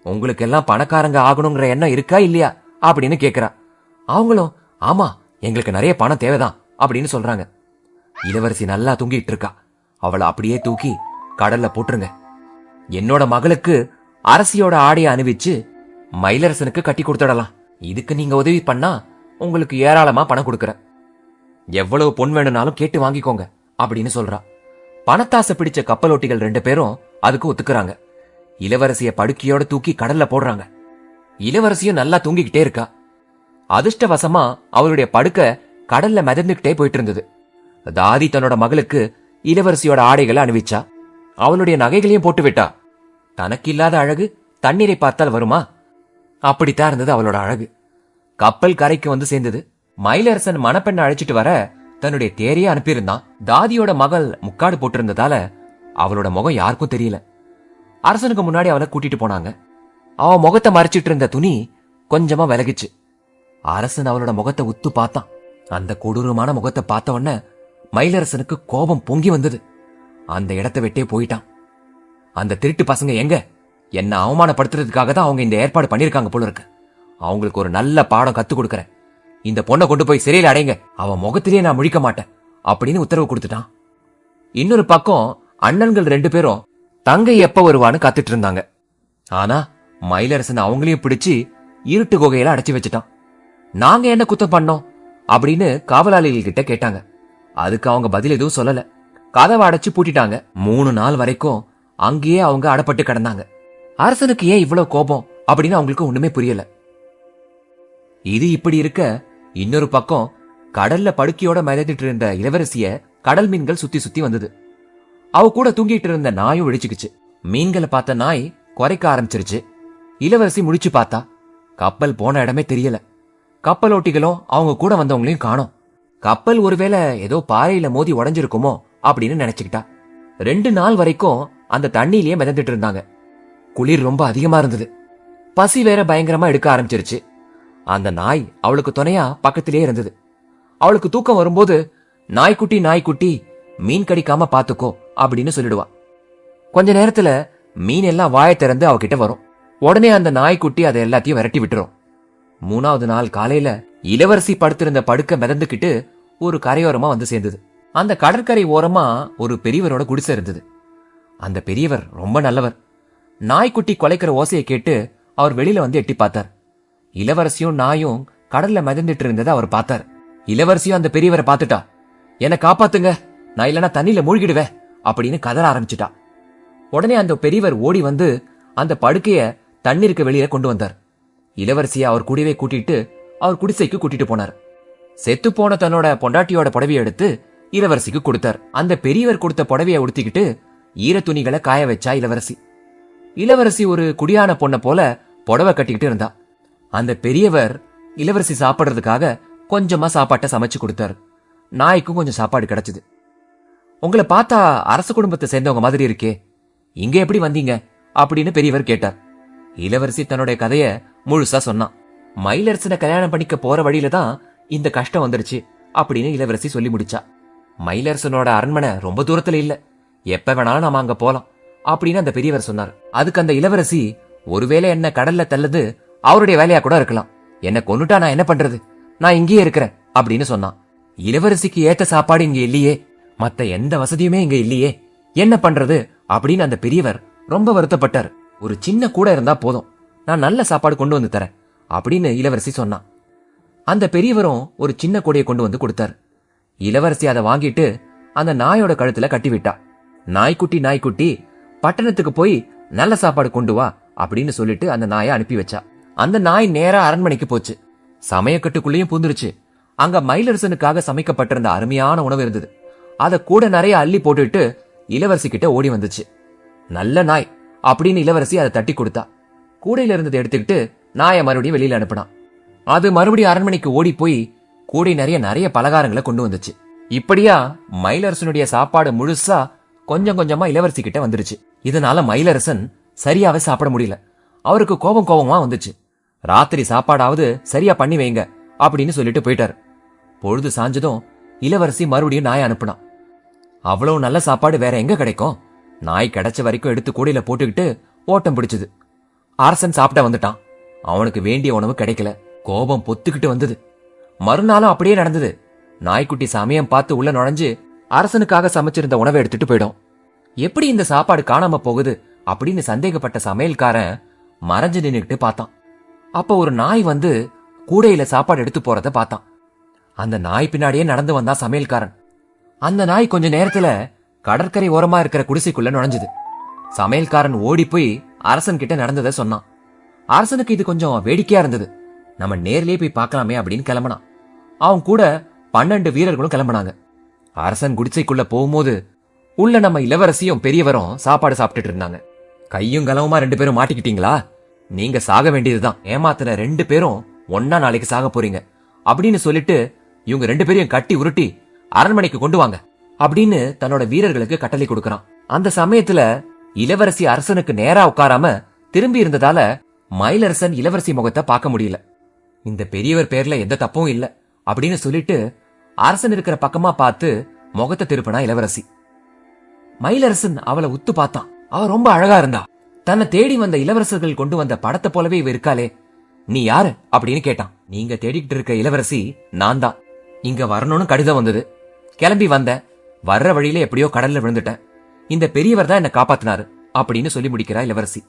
உங்களுக்கு எல்லாம் பணக்காரங்க ஆகணுங்கிற எண்ணம் இருக்கா இல்லையா அப்படின்னு கேக்குறா. அவங்களும், ஆமா, எங்களுக்கு நிறைய பணம் தேவைதான் அப்படின்னு சொல்றாங்க. இளவரசி நல்லா தூங்கிட்டு இருக்கா. அவளை அப்படியே தூக்கி கடல்ல போட்டுருங்க. என்னோட மகளுக்கு அரசியோட ஆடையை அணிவிச்சு மயிலரசனுக்கு கட்டி கொடுத்துடலாம். இதுக்கு நீங்க உதவி பண்ணா உங்களுக்கு ஏராளமா பணம் கொடுக்கறேன். எவ்வளவு பொன் வேணும்னாலும் கேட்டு வாங்கிக்கோங்க அப்படின்னு சொல்றா. பணத்தாசை பிடிச்ச கப்பலோட்டிகள் 2 பேரும் அதுக்கு ஒத்துக்குறாங்க. இளவரசிய படுக்கையோட தூக்கி கடல்ல போடுறாங்க. இளவரசியும் நல்லா தூங்கிக்கிட்டே இருக்கா. அதிர்ஷ்டவசமா அவளுடைய படுக்க கடல்ல மிதந்துகிட்டே போயிட்டு இருந்தது. தாதி தன்னோட மகளுக்கு இளவரசியோட ஆடைகளை அணிவிச்சா. அவளுடைய நகைகளையும் போட்டு விட்டா. தனக்கு இல்லாத அழகு தண்ணீரை பார்த்தால் வருமா? அப்படித்தான் இருந்தது அவளோட அழகு. கப்பல் கரைக்கு வந்து சேர்ந்தது. மயிலரசன் மணப்பெண்ணை அழைச்சிட்டு வர தன்னுடைய தேரையே அனுப்பியிருந்தான். தாதியோட மகள் முக்காடு போட்டிருந்ததால அவளோட முகம் யாருக்கும் தெரியல. அரசனுக்கு முன்னாடி அவளை கூட்டிட்டு போனாங்க. அவன் முகத்தை மறைச்சிட்டு இருந்த துணி கொஞ்சமா விலகிச்சு. அரசன் அவளோட முகத்தை உத்து பார்த்தான். அந்த கொடூரமான முகத்தை பார்த்த உடனே மயிலரசனுக்கு கோபம் பொங்கி வந்தது. அந்த இடத்தை விட்டே போயிட்டான். அந்த திருட்டு பசங்க எங்க என்ன அவமானப்படுத்துறதுக்காக தான் அவங்க இந்த ஏற்பாடு பண்ணிருக்காங்க போல இருக்கு. அவங்களுக்கு ஒரு நல்ல பாடம் கத்து கொடுக்கறேன். இந்த பொண்ணை கொண்டு போய் சிறையில் அடைங்க, அவன் முகத்திலேயே நான் முழிக்க மாட்டேன் அப்படின்னு உத்தரவு கொடுத்துட்டான். இன்னொரு பக்கம் அண்ணன்கள் 2 பேரும் தங்கை எப்ப வருவான்னு காத்துட்டு இருந்தாங்க. ஆனா மயிலரசன் அவங்களையும் பிடிச்சு இருட்டு குகையில அடைச்சு வச்சுட்டான். நாங்க என்ன குத்தம் பண்ணோம் அப்படின்னு காவலாளிகள் கிட்ட கேட்டாங்க. அதுக்கு அவங்க பதில் எதுவும் சொல்லல. கதவை அடைச்சு பூட்டிட்டாங்க. 3 நாள் வரைக்கும் அங்கேயே அவங்க அடப்பட்டு கிடந்தாங்க. அரசனுக்கு ஏன் இவ்வளவு கோபம் அப்படின்னு அவங்களுக்கு ஒண்ணுமே புரியல. இது இப்படி இருக்க இன்னொரு பக்கம் கடல்ல படுக்கையோட மிதந்துட்டு இருந்த இளவரசிய கடல் மீன்கள் சுத்தி சுத்தி வந்தது. அவ கூட தூங்கிட்டு இருந்த நாயும் விழிச்சுக்குச்சு. மீன்களை பார்த்த நாய் குறைக்க ஆரம்பிச்சிருச்சு. இளவரசி முடிச்சு பார்த்தா கப்பல் போன இடமே தெரியல. கப்பலோட்டிகளும் அவங்க கூட வந்தவங்களையும் காணோம். கப்பல் ஒருவேளை ஏதோ பாறையில மோதி உடைஞ்சிருக்குமோ அப்படின்னு நினைச்சுக்கிட்டா. 2 நாள் வரைக்கும் அந்த தண்ணியிலேயே மிதந்துட்டு இருந்தாங்க. குளிர் ரொம்ப அதிகமா இருந்தது. பசி வேற பயங்கரமா எடுக்க ஆரம்பிச்சிருச்சு. அந்த நாய் அவளுக்கு துணையா பக்கத்திலே இருந்தது. அவளுக்கு தூக்கம் வரும்போது, நாய்க்குட்டி நாய்க்குட்டி மீன் கடிக்காம பாத்துக்கோ அப்படின்னு சொல்லிடுவா. கொஞ்ச நேரத்துல மீன் எல்லாம் வாயை திறந்து அவகிட்ட வரும். உடனே அந்த நாய்க்குட்டி அதை எல்லாத்தையும் விரட்டி விட்டுரும். 3வது நாள் காலையில இளவரசி படுத்திருந்த படுக்க மிதந்துக்கிட்டு ஒரு கரையோரமா வந்து சேர்ந்தது. அந்த கடற்கரை ஓரமா ஒரு பெரியவரோட குடிசை இருந்தது. அந்த பெரியவர் ரொம்ப நல்லவர். நாய்க்குட்டி கொலைக்கிற ஓசையை கேட்டு அவர் வெளியில வந்து எட்டி பார்த்தார். இளவரசியும் நாயும் கடல்ல மிதந்துட்டு இருந்ததை அவர் பார்த்தார். இளவரசியும் அந்த பெரியவரை பார்த்துட்டா. என்ன காப்பாத்துங்க, நான் இல்லைன்னா தண்ணியில மூழ்கிடுவேன் அப்படின்னு கதற ஆரம்பிச்சுட்டா. உடனே அந்த பெரியவர் ஓடி வந்து அந்த படுக்கைய தண்ணீருக்கு வெளியே கொண்டு வந்தார். இளவரசியை அவர் கூடவே கூட்டிட்டு அவர் குடிசைக்கு கூட்டிட்டு போனார். செத்து போன தன்னோட பொண்டாட்டியோட புடவையை எடுத்து இளவரசிக்கு கொடுத்தார். அந்த பெரியவர் கொடுத்த புடவையை உடுத்திக்கிட்டு ஈர துணிகளை காய வச்சா இளவரசி. இளவரசி ஒரு குடியான பொண்ண போல புடவை கட்டிக்கிட்டு இருந்தா. அந்த பெரியவர் இளவரசி சாப்பிடுறதுக்காக கொஞ்சமா சாப்பாட்டை சமைச்சு கொடுத்தாரு. நாய்க்கும் கொஞ்சம் சாப்பாடு கிடைச்சது. உங்களை பார்த்தா அரச குடும்பத்தை சேர்ந்தவங்க மாதிரி இருக்கே, இங்க எப்படி வந்தீங்க அப்படின்னு பெரியவர் கேட்டார். இளவரசி தன்னுடைய கதைய முழுசா சொன்னான். மயிலரசனை கல்யாணம் பண்ணிக்க போற வழியில தான் இந்த கஷ்டம் வந்துருச்சு அப்படின்னு இளவரசி சொல்லி முடிச்சா. மயிலரசனோட அரண்மனை ரொம்ப தூரத்துல இல்ல, எப்ப வேணாலும் நாம அங்க போலாம் அப்படின்னு அந்த பெரியவர் சொன்னார். அதுக்கு அந்த இளவரசி, ஒருவேளை என்ன கடல்ல தள்ளது அவருடைய வேலையா கூட இருக்கலாம், என்ன கொன்னுட்டா நான் என்ன பண்றது, நான் இங்கேயே இருக்கிறேன் அப்படின்னு சொன்னான். இளவரசிக்கு ஏத்த சாப்பாடு இங்க இல்லையே, மத்த எந்த வசதியுமே இங்க இல்லையே, என்ன பண்றது அப்படின்னு அந்த பெரியவர் ரொம்ப வருத்தப்பட்டார். ஒரு சின்ன கூட இருந்தா போதும், நான் நல்ல சாப்பாடு கொண்டு வந்து தரேன் அப்படின்னு இளவரசி சொன்னான். அந்த பெரியவரும் ஒரு சின்ன கூடையை கொண்டு வந்து கொடுத்தார். இளவரசி அதை வாங்கிட்டு அந்த நாயோட கழுத்துல கட்டி விட்டா. நாய்க்குட்டி நாய்க்குட்டி, பட்டணத்துக்கு போய் நல்ல சாப்பாடு கொண்டு வா அப்படின்னு சொல்லிட்டு அந்த நாயை அனுப்பி வச்சா. அந்த நாய் நேரா அரண்மனைக்கு போச்சு. சமயக்கட்டுக்குள்ளேயும் பூந்துருச்சு. அங்க மயிலரசனுக்காக சமைக்கப்பட்டிருந்த அருமையான உணவு இருந்தது. அத கூட நிறைய அள்ளி போட்டுட்டு இளவரசி கிட்ட ஓடி வந்துச்சு. நல்ல நாய் அப்படின்னு இளவரசி அதை தட்டி கொடுத்தா. கூடையில இருந்ததை எடுத்துக்கிட்டு நாயை மறுபடியும் வெளியில அனுப்பினான். அது மறுபடியும் அரண்மனைக்கு ஓடி போய் கூடை நிறைய பலகாரங்களை கொண்டு வந்துச்சு. இப்படியா மயிலரசனுடைய சாப்பாடு முழுசா கொஞ்சம் கொஞ்சமா இளவரசி கிட்ட வந்துருச்சு. இதனால மயிலரசன் சரியாவே சாப்பிட முடியல. அவருக்கு கோபமா வந்துச்சு. ராத்திரி சாப்பாடாவது சரியா பண்ணி வைங்க அப்படின்னு சொல்லிட்டு போயிட்டாரு. பொழுது சாஞ்சதும் இளவரசி மறுபடியும் நாயை அனுப்புனா. அவ்வளவு நல்ல சாப்பாடு வேற எங்க கிடைக்கும்? நாய் கிடைச்ச வரைக்கும் எடுத்து கூடையில போட்டுக்கிட்டு ஓட்டம் பிடிச்சது. அரசன் சாப்பிட வந்துட்டான். அவனுக்கு வேண்டிய உணவு கிடைக்கல. கோபம் பொத்துக்கிட்டு வந்தது. மறுநாளும் அப்படியே நடந்தது. நாய்க்குட்டி சமயம் பார்த்து உள்ள நுழைஞ்சு அரசனுக்காக சமைச்சிருந்த உணவை எடுத்துட்டு போயிடும். எப்படி இந்த சாப்பாடு காணாம போகுது அப்படின்னு சந்தேகப்பட்ட சமையல்காரன் மறைஞ்சு நின்னுக்கிட்டு பார்த்தான். அப்ப ஒரு நாய் வந்து கூடையில சாப்பாடு எடுத்து போறத பார்த்தான். அந்த நாய் பின்னாடியே நடந்து வந்தான் சமையல்காரன். அந்த நாய் கொஞ்ச நேரத்துல கடற்கரை ஓரமா இருக்கிற குடிசைக்குள்ள நுழைஞ்சது. சமையல்காரன் ஓடி போய் அரசன் கிட்ட நடந்ததை சொன்னான். அரசனுக்கு இது கொஞ்சம் வேடிக்கையா இருந்தது. நம்ம நேர்லயே போய் பார்க்கலாமே அப்படின்னு கிளம்பினான். அவன் கூட 12 வீரர்களும் கிளம்பினாங்க. அரசன் குடிசைக்குள்ள போகும்போது உள்ள நம்ம இளவரசியும் பெரியவரும் சாப்பாடு சாப்பிட்டுட்டு இருந்தாங்க. கையும் கலவுமா 2 பேரும் மாட்டிக்கிட்டீங்களா? நீங்க சாக வேண்டியதுதான். ஏமாத்தின 2 பேரும் ஒன்னா நாளைக்கு சாக போறீங்க அப்படின்னு சொல்லிட்டு இவங்க 2 பேரையும் கட்டி உருட்டி அரண்மனைக்கு கொண்டு வாங்க அப்படின்னு தன்னோட வீரர்களுக்கு கட்டளை கொடுக்கறான். அந்த சமயத்துல இளவரசி அரசனுக்கு நேரா உட்காராம திரும்பி இருந்ததால மயிலரசன் இளவரசி முகத்தை பார்க்க முடியல. இந்த பெரியவர் பேர்ல எந்த தப்பும் இல்ல அப்படின்னு சொல்லிட்டு அரசன் இருக்கிற பக்கமா பார்த்து முகத்தை திருப்பினா இளவரசி. மயிலரசன் அவளை உத்து பார்த்தான். அவ ரொம்ப அழகா இருந்தா. தன்னை தேடி வந்த இளவரசர்கள் கொண்டு வந்த படத்தை போலவே இவ இருக்காளே, நீ யாரு அப்படின்னு கேட்டான். நீங்க தேடிக்கிட்டு இருக்க இளவரசி நான் தான். இங்க வரணும்னு கடிதம் வந்தது, கிளம்பி வந்தேன். வர்ற வழியில எப்படியோ கடல்ல விழுந்துட்டேன். இந்த பெரியவர் தான் என்ன காப்பாத்தினாரு அப்படின்னு சொல்லி முடிக்கிறா இளவரசி.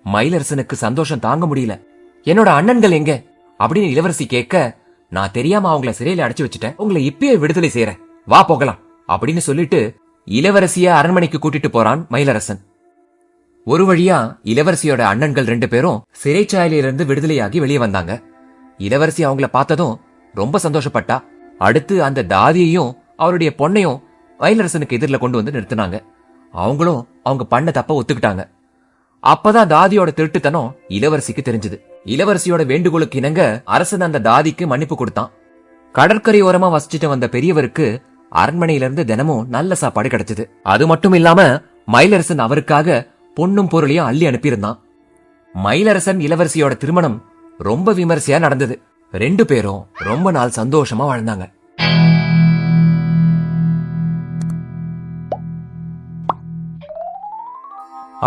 மயிலரசனுக்கு சந்தோஷம் தாங்க முடியல. என்னோட அண்ணன்கள் எங்க அப்படின்னு இளவரசி கேட்க, நான் தெரியாம அவங்கள சிறையில அடைச்சு வச்சுட்டேன், உங்களை இப்பயே விடுதலை செய்யறேன், வா போகலாம் அப்படின்னு சொல்லிட்டு இளவரசிய அரண்மனைக்கு கூட்டிட்டு போறான் மயிலரசன். ஒரு வழியா இளவரசியோட அண்ணன்கள் 2 பேரும் சிறைச்சாலையிலிருந்து விடுதலையாகி வெளியே வந்தாங்க. இளவரசி அவங்கள பார்த்ததும் ரொம்ப சந்தோஷப்பட்டா. அடுத்து அந்த தாதியையும் அவருடைய பொண்ணையும் மயிலரசனுக்கு எதிரில கொண்டு வந்து நிறுத்தினாங்க. அவங்களும் அவங்க பண்ண தப்ப ஒத்துக்கிட்டாங்க. அப்பதான் தாதியோட திருட்டுத்தனம் இளவரசிக்கு தெரிஞ்சது. இளவரசியோட வேண்டுகோளுக்கு இணங்க அரசன் அந்த தாதிக்கு மன்னிப்பு கொடுத்தான். கடற்கரை ஓரமா வசிச்சுட்டு வந்த பெரியவருக்கு அரண்மனையிலிருந்து தினமும் நல்ல சாப்பாடு கிடைச்சது. அது மட்டும் இல்லாம மயிலரசன் அவருக்காக பொன்னும் பொருளையும் அள்ளி அனுப்பியிருந்தான். மயிலரசன் இளவரசியோட திருமணம் ரொம்ப விமர்சையா நடந்தது. 2 பேரும் ரொம்ப நாள் சந்தோஷமா வாழ்ந்தாங்க.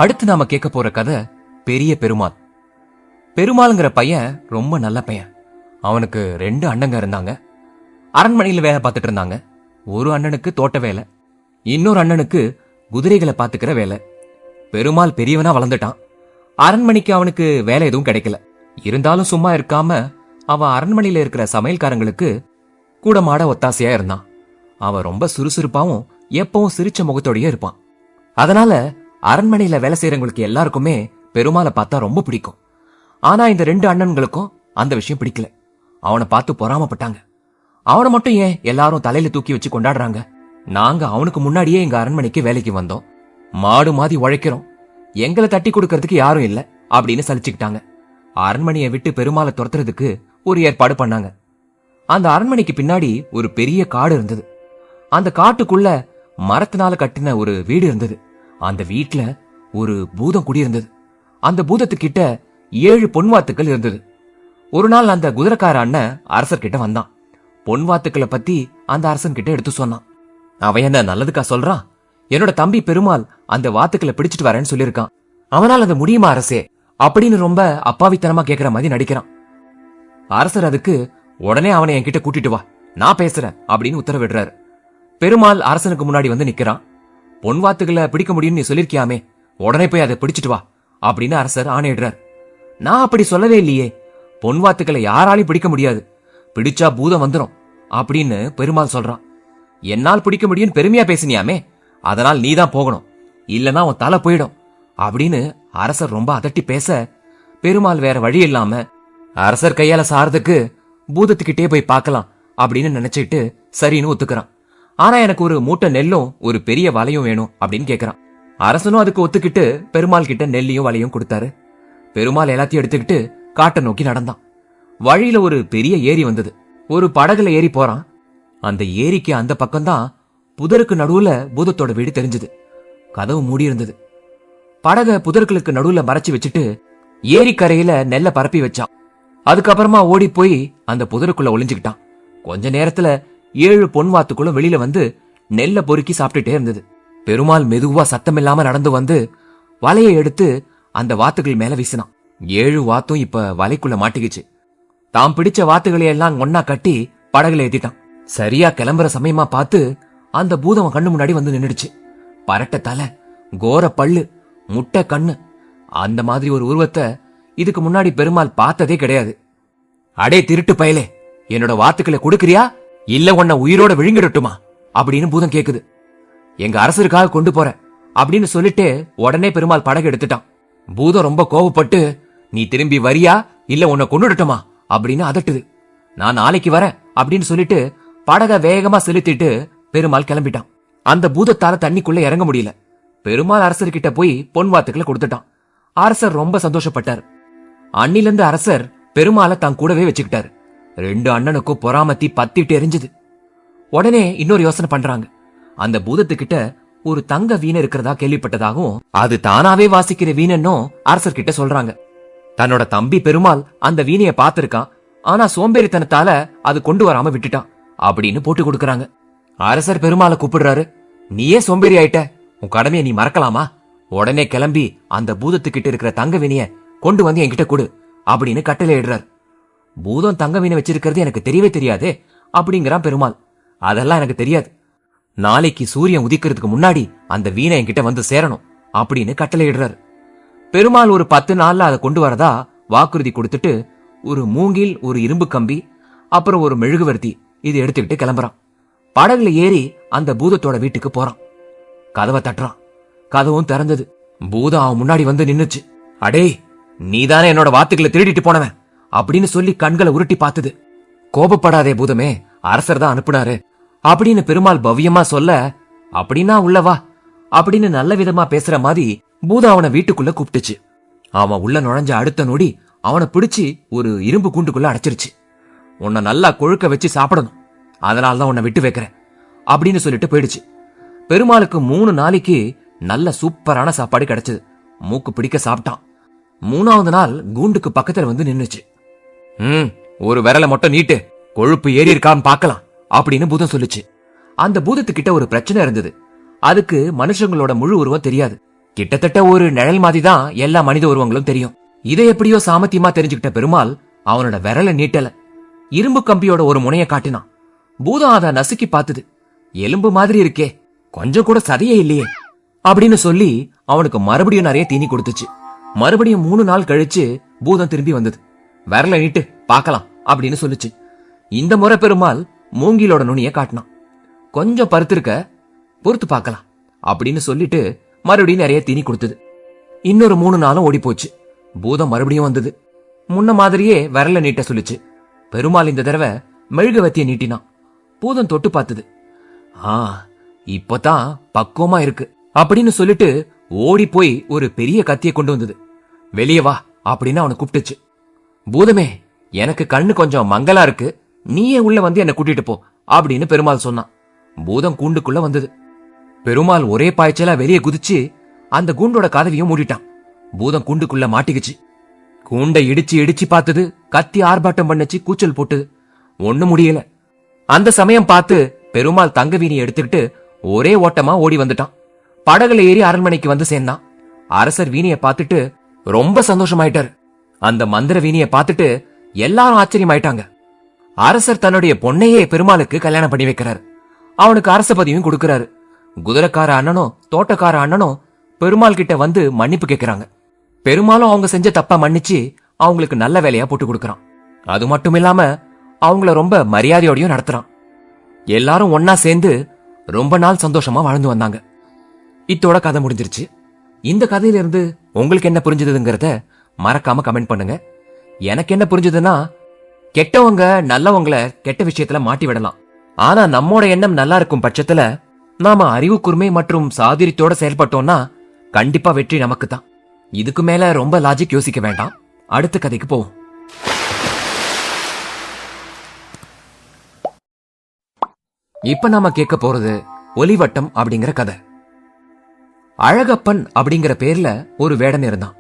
அடுத்து நாம கேட்க போற கதை பெரிய பெருமாள். பெருமாள்ங்கிற பையன் ரொம்ப நல்ல பையன். அவனுக்கு 2 அண்ணங்க இருந்தாங்க. அரண்மனையில வேலை பார்த்துட்டு இருந்தாங்க. ஒரு அண்ணனுக்கு தோட்ட வேலை, இன்னொரு அண்ணனுக்கு குதிரைகளை பாத்துக்கிற வேலை. பெருமாள் பெரியவனா வளர்ந்துட்டான். அரண்மனைக்கு அவனுக்கு வேலை எதுவும் கிடைக்கல. இருந்தாலும் சும்மா இருக்காம அவன் அரண்மனையில இருக்கிற சமையல்காரங்களுக்கு கூட மாட ஒத்தாசையா இருந்தான். அவன் ரொம்ப சுறுசுறுப்பாவும் எப்பவும் சிரிச்ச முகத்தோடயே இருப்பான். அதனால அரண்மனையில வேலை செய்யறவங்களுக்கு எல்லாருக்குமே பெருமாளை பார்த்தா ரொம்ப பிடிக்கும். ஆனா இந்த 2 அண்ணன்களுக்கும் அந்த விஷயம் பிடிக்கல. அவனை பார்த்து பொறாமப்பட்டாங்க. அவனை மட்டும் ஏன் எல்லாரும் தலையில தூக்கி வச்சு கொண்டாடுறாங்க? நாங்க அவனுக்கு முன்னாடியே எங்க அரண்மனைக்கு வேலைக்கு வந்தோம், மாடு மாதிரி உழைக்கிறோம், எங்களை தட்டி கொடுக்கறதுக்கு யாரும் இல்ல அப்படின்னு சலிச்சுக்கிட்டாங்க. அரண்மனையை விட்டு பெருமாளை துரத்துறதுக்கு ஒரு ஏற்பாடு பண்ணாங்க. அந்த அரண்மனைக்கு பின்னாடி ஒரு பெரிய காடு இருந்தது. அந்த காட்டுக்குள்ள மரத்தினால கட்டின ஒரு வீடு இருந்தது. அந்த வீட்ல ஒரு பூதம் குடியிருந்தது. அந்த பூதத்துக்கிட்ட 7 பொன்வாத்துக்கள் இருந்தது. ஒரு நாள் அந்த குதிரைக்கார அண்ணன் அரசர்கிட்ட வந்தான். பொன்வாத்துக்களை பத்தி அந்த அரசன் கிட்ட எடுத்து சொன்னான். அவன் என்ன நல்லதுக்கா சொல்றான்? என்னோட தம்பி பெருமாள் அந்த வாத்துக்களை பிடிச்சிட்டு வரேன்னு சொல்லியிருக்கான். அவனால் அது முடியுமா அரசே அப்படின்னு ரொம்ப அப்பாவித்தனமா கேக்குற மாதிரி நடிக்கிறான். அரசர் அதுக்கு உடனே அவனை என்கிட்ட கூட்டிட்டு வா, நான் பேசுறேன் அப்படின்னு உத்தரவிடுறாரு. பெருமாள் அரசனுக்கு முன்னாடி வந்து நிக்கிறான். பொன்வாத்துக்களை பிடிக்க முடியும்னு நீ சொல்லிருக்கியாமே, உடனே போய் அதை பிடிச்சிட்டு வா அப்படின்னு அரசர் ஆணையிடுறார். நான் அப்படி சொல்லவே இல்லையே, பொன்வாத்துக்களை யாராலையும் பிடிக்க முடியாது, பிடிச்சா பூதம் வந்துரும் அப்படின்னு பெருமாள் சொல்றான். என்னால் பிடிக்க முடியும்னு பெருமையா பேசினியாமே, அதனால் நீதான் போகணும், இல்லனா உன் தலை போயிடும் அப்படின்னு அரசர் ரொம்ப அதட்டி பேச, பெருமாள் வேற வழி இல்லாம அரசர் கையால சாரதுக்கு பூதத்துக்கிட்டே போய் பார்க்கலாம் அப்படின்னு நினைச்சிட்டு சரின்னு ஒத்துக்கிறான். ஆனா எனக்கு ஒரு மூட்டை நெல்லும் ஒரு பெரிய வலையும் வேணும் அப்படின்னு கேக்குறான். அரசனும் அதுக்கு ஒத்துக்கிட்டு பெருமாள் கிட்ட நெல்லையும் வலையும் கொடுத்தாரு. பெருமாள் எல்லாத்தையும் எடுத்துக்கிட்டு காட்டை நோக்கி நடந்தான். வழியில ஒரு பெரிய ஏரி வந்தது. ஒரு படகுல ஏறி போறான். அந்த ஏரிக்கு அந்த பக்கம்தான் புதருக்கு நடுவுல பூதத்தோட வீடு தெரிஞ்சது. கதவு மூடி இருந்தது. படக புதர்களுக்கு நடுவுல மறைச்சு வச்சுட்டு ஏரிக்கரையில நெல்ல பரப்பி வச்சான். அதுக்கப்புறமா ஓடி போய் அந்த புதருக்குள்ள ஒளிஞ்சுக்கிட்டான். கொஞ்ச நேரத்துல 7 பொன்வாத்துக்குள்ள வெளியில வந்து நெல்ல பொறுக்கி சாப்பிட்டுட்டே இருந்தது. பெருமாள் மெதுவா சத்தமில்லாம நடந்து வந்து வலையை எடுத்து அந்த வாத்துகள் மேல வீசினான். 7 வாத்தும் இப்ப வலைக்குள்ள மாட்டிக்கிச்சு. தாம் பிடிச்ச வாத்துகளை எல்லாம் ஒன்னா கட்டி படகுல ஏத்திட்டான். சரியா கிளம்புற சமயமா பார்த்து அந்த பூதம் கண்ணு முன்னாடி வந்து நின்னுடுச்சு. பரட்ட தலை, கோர பல்லு, முட்டை கண்ணு, அந்த மாதிரி ஒரு உருவத்தை இதுக்கு முன்னாடி பெருமாள் பார்த்ததே கிடையாது. அடே திருட்டு பயலே, என்னோட வாத்துக்களை கொடுக்கறியா இல்ல உன்னை உயிரோட விழுங்கிடட்டுமா அப்படின்னு பூதம் கேக்குது. எங்க அரசருக்காக கொண்டு போற அப்படின்னு சொல்லிட்டு உடனே பெருமாள் படகு எடுத்துட்டான். பூதம் ரொம்ப கோவப்பட்டு நீ திரும்பி வரியா இல்ல உன்னை கொண்டுடட்டுமா அப்படின்னு அதட்டுது. நான் நாளைக்கு வரேன் அப்படின்னு சொல்லிட்டு படக வேகமா செலுத்திட்டு பெருமாள் கிளம்பிட்டான். அந்த பூதத்தால தண்ணிக்குள்ள இறங்க முடியல. பெருமாள் அரசர்கிட்ட போய் பொன்வாத்துக்களை கொடுத்துட்டான். அரசர் ரொம்ப சந்தோஷப்பட்டார். அன்னிலிருந்து அரசர் பெருமாளை தான் கூடவே வச்சுக்கிட்டாரு. 2 அண்ணனுக்கும் பொறாமத்தி பத்திட்டு எரிஞ்சது. உடனே இன்னொரு யோசனை பண்றாங்க. அந்த பூதத்துக்கிட்ட ஒரு தங்க வீணை இருக்கிறதா கேள்விப்பட்டதாகவும் அது தானாவே வாசிக்கிற வீணன்னும் அரசர்கிட்ட சொல்றாங்க. தன்னோட தம்பி பெருமாள் அந்த வீணைய பார்த்திருக்கான், ஆனா சோம்பேறித்தனத்தால அது கொண்டு வராம விட்டுட்டான் அப்படின்னு போட்டு கொடுக்கறாங்க. அரசர் பெருமாளை கூப்பிடுறாரு. நீயே சோம்பேறி ஆயிட்ட, உன் கடமையை நீ மறக்கலாமா? உடனே கிளம்பி அந்த பூதத்துக்கிட்ட இருக்கிற தங்க வீணைய கொண்டு வந்து என்கிட்ட கொடு அப்படின்னு கட்டளை இடுறார். பூதம் தங்க வீணை வச்சிருக்கிறது எனக்கு தெரியவே தெரியாதே அப்படிங்கிறான் பெருமாள். அதெல்லாம் எனக்கு தெரியாது, நாளைக்கு சூரியன் உதிக்கிறதுக்கு முன்னாடி அந்த வீணை என்கிட்ட வந்து சேரணும் அப்படின்னு கட்டளை இடுறாரு. பெருமாள் ஒரு 10 நாள்ல அதை கொண்டு வரதா வாக்குறுதி கொடுத்துட்டு ஒரு மூங்கில், ஒரு இரும்பு கம்பி, அப்புறம் ஒரு மெழுகுவர்த்தி இது எடுத்துக்கிட்டு கிளம்புறான். படகுல ஏறி அந்த பூதத்தோட வீட்டுக்கு போறான். கதவை தட்டுறான். கதவும் திறந்தது. பூதம் அவன் முன்னாடி வந்து நின்னுச்சு. அடே, நீதானே என்னோட வாத்துக்களை திருடிட்டு போனவன் அப்படின்னு சொல்லி கண்களை உருட்டி பார்த்தது. கோபப்படாதே பூதமே, அரசர் தான் அனுப்புனாரு அப்படின்னு பெருமாள் பவ்யமா சொல்ல, அப்படின்னா உள்ளவா அப்படின்னு நல்ல விதமா பேசுற மாதிரி பூதம் அவனை வீட்டுக்குள்ள கூப்பிட்டுச்சு. அவன் உள்ள நுழைஞ்ச அடுத்த நொடி அவனை பிடிச்சு ஒரு இரும்பு கூண்டுக்குள்ள அடைச்சிருச்சு. உன்னை நல்லா கொழுக்க வச்சு சாப்பிடணும், அதனாலதான் உன்னை விட்டு வைக்கிறேன் அப்படின்னு சொல்லிட்டு போயிடுச்சு. பெருமாளுக்கு 3 நாளைக்கு நல்ல சூப்பரான சாப்பாடு கிடைச்சது. மூக்கு பிடிக்க சாப்பிட்டான். 3ஆவது நாள் கூண்டுக்கு பக்கத்துல வந்து நின்னுச்சு. ஒரு விரலை மட்டும் நீட்டு, கொழுப்பு ஏறி இருக்கான்னு பாக்கலாம் அப்படின்னு பூதம் சொல்லுச்சு. அந்த பூதத்துக்கிட்ட ஒரு பிரச்சனை இருந்தது. அதுக்கு மனுஷங்களோட முழு உருவம் தெரியாது. கிட்டத்தட்ட ஒரு நிழல் மாதிரி தான் எல்லா மனித உருவங்களும் தெரியும். இதை எப்படியோ சாமத்தியமா தெரிஞ்சுக்கிட்ட பெருமாள் அவனோட விரலை நீட்டல, இரும்பு கம்பியோட ஒரு முனைய காட்டினான். பூதம் அதை நசுக்கி பார்த்தது. எலும்பு மாதிரி இருக்கே, கொஞ்சம் கூட சதையே இல்லையே அப்படின்னு சொல்லி அவனுக்கு மறுபடியும் நிறைய தீனி கொடுத்துச்சு. மறுபடியும் 3 நாள் கழிச்சு பூதம் திரும்பி வந்தது. விரலை நீட்டு பார்க்கலாம் அப்படின்னு சொல்லுச்சு. இந்த முறை பெருமாள் மூங்கிலோட நுனிய காட்டினான். கொஞ்சம் பருத்திருக்க, பொறுத்து பார்க்கலாம் அப்படின்னு சொல்லிட்டு மறுபடியும் நிறைய தீனி கொடுத்தது. இன்னொரு 3 நாளும் ஓடி போச்சு. பூதம் மறுபடியும் வந்தது. முன்ன மாதிரியே விரல நீட்ட சொல்லிச்சு. பெருமாள் இந்த தடவை மெழுகுவத்திய நீட்டினான். பூதம் தொட்டு பார்த்தது. இப்பதான் பக்குவமா இருக்கு அப்படின்னு சொல்லிட்டு ஓடி போய் ஒரு பெரிய கத்திய கொண்டு வந்தது. வெளியே வா அப்படின்னு அவனை கூப்பிட்டுச்சு. பூதமே, எனக்கு கண்ணு கொஞ்சம் மங்கலா இருக்கு, நீயே உள்ள வந்து என்ன கூட்டிட்டு போ அப்படின்னு பெருமாள் சொன்னான். பூதம் கூண்டுக்குள்ள வந்தது. பெருமாள் ஒரே பாய்ச்சலா வெளியே குதிச்சு அந்த கூண்டோட கதவையும் மூடிட்டான். பூதம் கூண்டுக்குள்ள மாட்டிக்குச்சு. கூண்டை இடிச்சு இடிச்சு பார்த்தது. கத்தி ஆர்ப்பாட்டம் பண்ணுச்சு, கூச்சல் போட்டுது. ஒண்ணு முடியல. அந்த சமயம் பார்த்து பெருமாள் தங்க வீணியை எடுத்துக்கிட்டு ஒரே ஓட்டமா ஓடி வந்துட்டான். படகுல ஏறி அரண்மனைக்கு வந்து சேர்ந்தான். அரசர் வீணியை பார்த்துட்டு ரொம்ப சந்தோஷமாயிட்டாரு. அந்த மந்திர வீணியை பார்த்துட்டு எல்லாரும் ஆச்சரியமாயிட்டாங்க. அரசர் தன்னுடைய பொண்ணையே பெருமாளுக்கு கல்யாணம் பண்ணி வைக்கிறாரு. அவனுக்கு அரச பதவியும் கொடுக்கறாரு. குதிரைக்கார அண்ணனும் தோட்டக்கார அண்ணனும் பெருமாள் கிட்ட வந்து மன்னிப்பு கேட்கிறாங்க. பெருமாளும் அவங்க செஞ்ச தப்ப மன்னிச்சு அவங்களுக்கு நல்ல வேலையா போட்டு கொடுக்கறான். அது மட்டும் இல்லாம அவங்கள ரொம்ப மரியாதையோடையும் நடத்துறான். எல்லாரும் ஒன்னா சேர்ந்து ரொம்ப நாள் சந்தோஷமா வாழ்ந்து வந்தாங்க. இத்தோட கதை முடிஞ்சிருச்சு. இந்த கதையிலிருந்து உங்களுக்கு என்ன புரிஞ்சதுங்கிறத மறக்காம கமெண்ட் பண்ணுங்க. எனக்கு என்ன புரிஞ்சதுன்னா, கெட்டவங்க நல்லவங்கள கெட்ட விஷயத்துல மாட்டி விடலாம். ஆனா நம்மோட எண்ணம் நல்லா இருக்கும் பட்சத்துல நாம அறிவு கூர்மை மற்றும் சாதுரியத்தோட செயல்பட்டோம்னா கண்டிப்பா வெற்றி நமக்கு தான். இதுக்கு மேல ரொம்ப லாஜிக் யோசிக்க வேண்டாம். அடுத்த கதைக்கு போவோம். இப்ப நாம கேட்க போறது ஒலிவட்டம் அப்படிங்கிற கதை. அழகப்பன் அப்படிங்கிற பேர்ல ஒரு வேடன் இருந்தான்.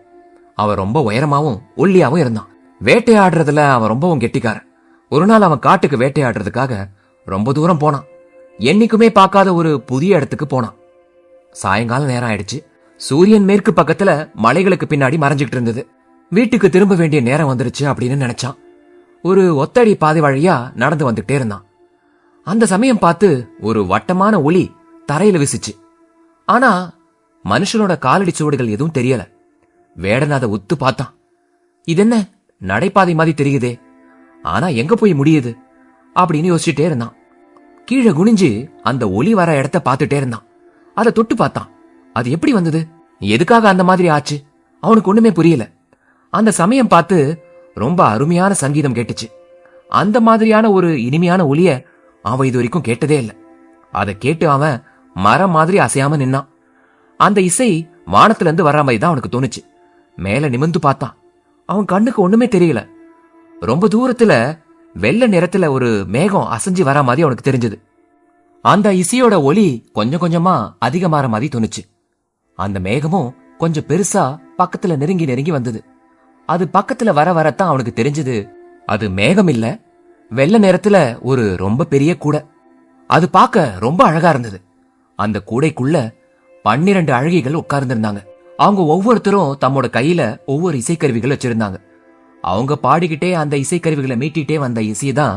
அவன் ரொம்ப உயரமாவும் ஒல்லியாவும் இருந்தான். வேட்டையாடுறதுல அவன் ரொம்பவும் கெட்டிக்காரன். ஒரு நாள் அவன் காட்டுக்கு வேட்டையாடுறதுக்காக ரொம்ப தூரம் போனான். என்னைக்குமே பார்க்காத ஒரு புதிய இடத்துக்கு போனான். சாயங்காலம் நேரம் ஆயிடுச்சு. சூரியன் மேற்கு பக்கத்துல மலைகளுக்கு பின்னாடி மறைஞ்சிட்டு இருந்தது. வீட்டுக்கு திரும்ப வேண்டிய நேரம் வந்துருச்சு அப்படின்னு நினைச்சான். ஒரு ஒத்தடி பாதை வழியா நடந்து வந்துட்டே இருந்தான். அந்த சமயம் பார்த்து ஒரு வட்டமான ஒளி தரையில வீசிச்சு. ஆனா மனுஷனோட காலடி சுவடுகள் எதுவும் தெரியல. வேடன் அதை உத்து பார்த்தான். இதென்ன நடைபாதை மாதிரி தெரியுதே, ஆனா எங்க போய் முடியுது அப்படின்னு யோசிச்சுட்டே இருந்தான். கீழே குனிஞ்சு அந்த ஒளி வர இடத்த பார்த்துட்டே இருந்தான். அதை தொட்டு பார்த்தான். அது எப்படி வந்தது, எதுக்காக அந்த மாதிரி ஆச்சு, அவனுக்கு ஒண்ணுமே புரியல. அந்த சமயம் பார்த்து ரொம்ப அருமையான சங்கீதம் கேட்டுச்சு. அந்த மாதிரியான ஒரு இனிமையான ஒலிய அவன் இது வரைக்கும் கேட்டதே இல்லை. அதை கேட்டு அவன் மரம் மாதிரி அசையாம நின்னான். அந்த இசை வானத்துல இருந்து வர்ற மாதிரி தான் அவனுக்கு தோணுச்சு. மேல நிமிர்ந்து பார்த்தான். அவன் கண்ணுக்கு ஒண்ணுமே தெரியல. ரொம்ப தூரத்துல வெள்ளை நிறத்துல ஒரு மேகம் அசைஞ்சு வர மாதிரி அவனுக்கு தெரிஞ்சது. அந்த இசையோட ஒலி கொஞ்சம் கொஞ்சமா அதிகமாற மாதிரி தோணுச்சு. அந்த மேகமும் கொஞ்சம் பெருசா பக்கத்துல நெருங்கி நெருங்கி வந்தது. அது பக்கத்துல வர வரத்தான் அவனுக்கு தெரிஞ்சது அது மேகம் இல்ல, வெள்ளை நிறத்துல ஒரு ரொம்ப பெரிய கூடை. அது பார்க்க ரொம்ப அழகா இருந்தது. அந்த கூடைக்குள்ள 12 அழகிகள் உட்கார்ந்திருந்தாங்க. அவங்க ஒவ்வொருத்தரும் தம்மோட கையில ஒவ்வொரு இசைக்கருவிகள் வச்சிருந்தாங்க. அவங்க பாடிக்கிட்டே அந்த இசைக்கருவிகளை மீட்டிட்டே வந்த இசைதான்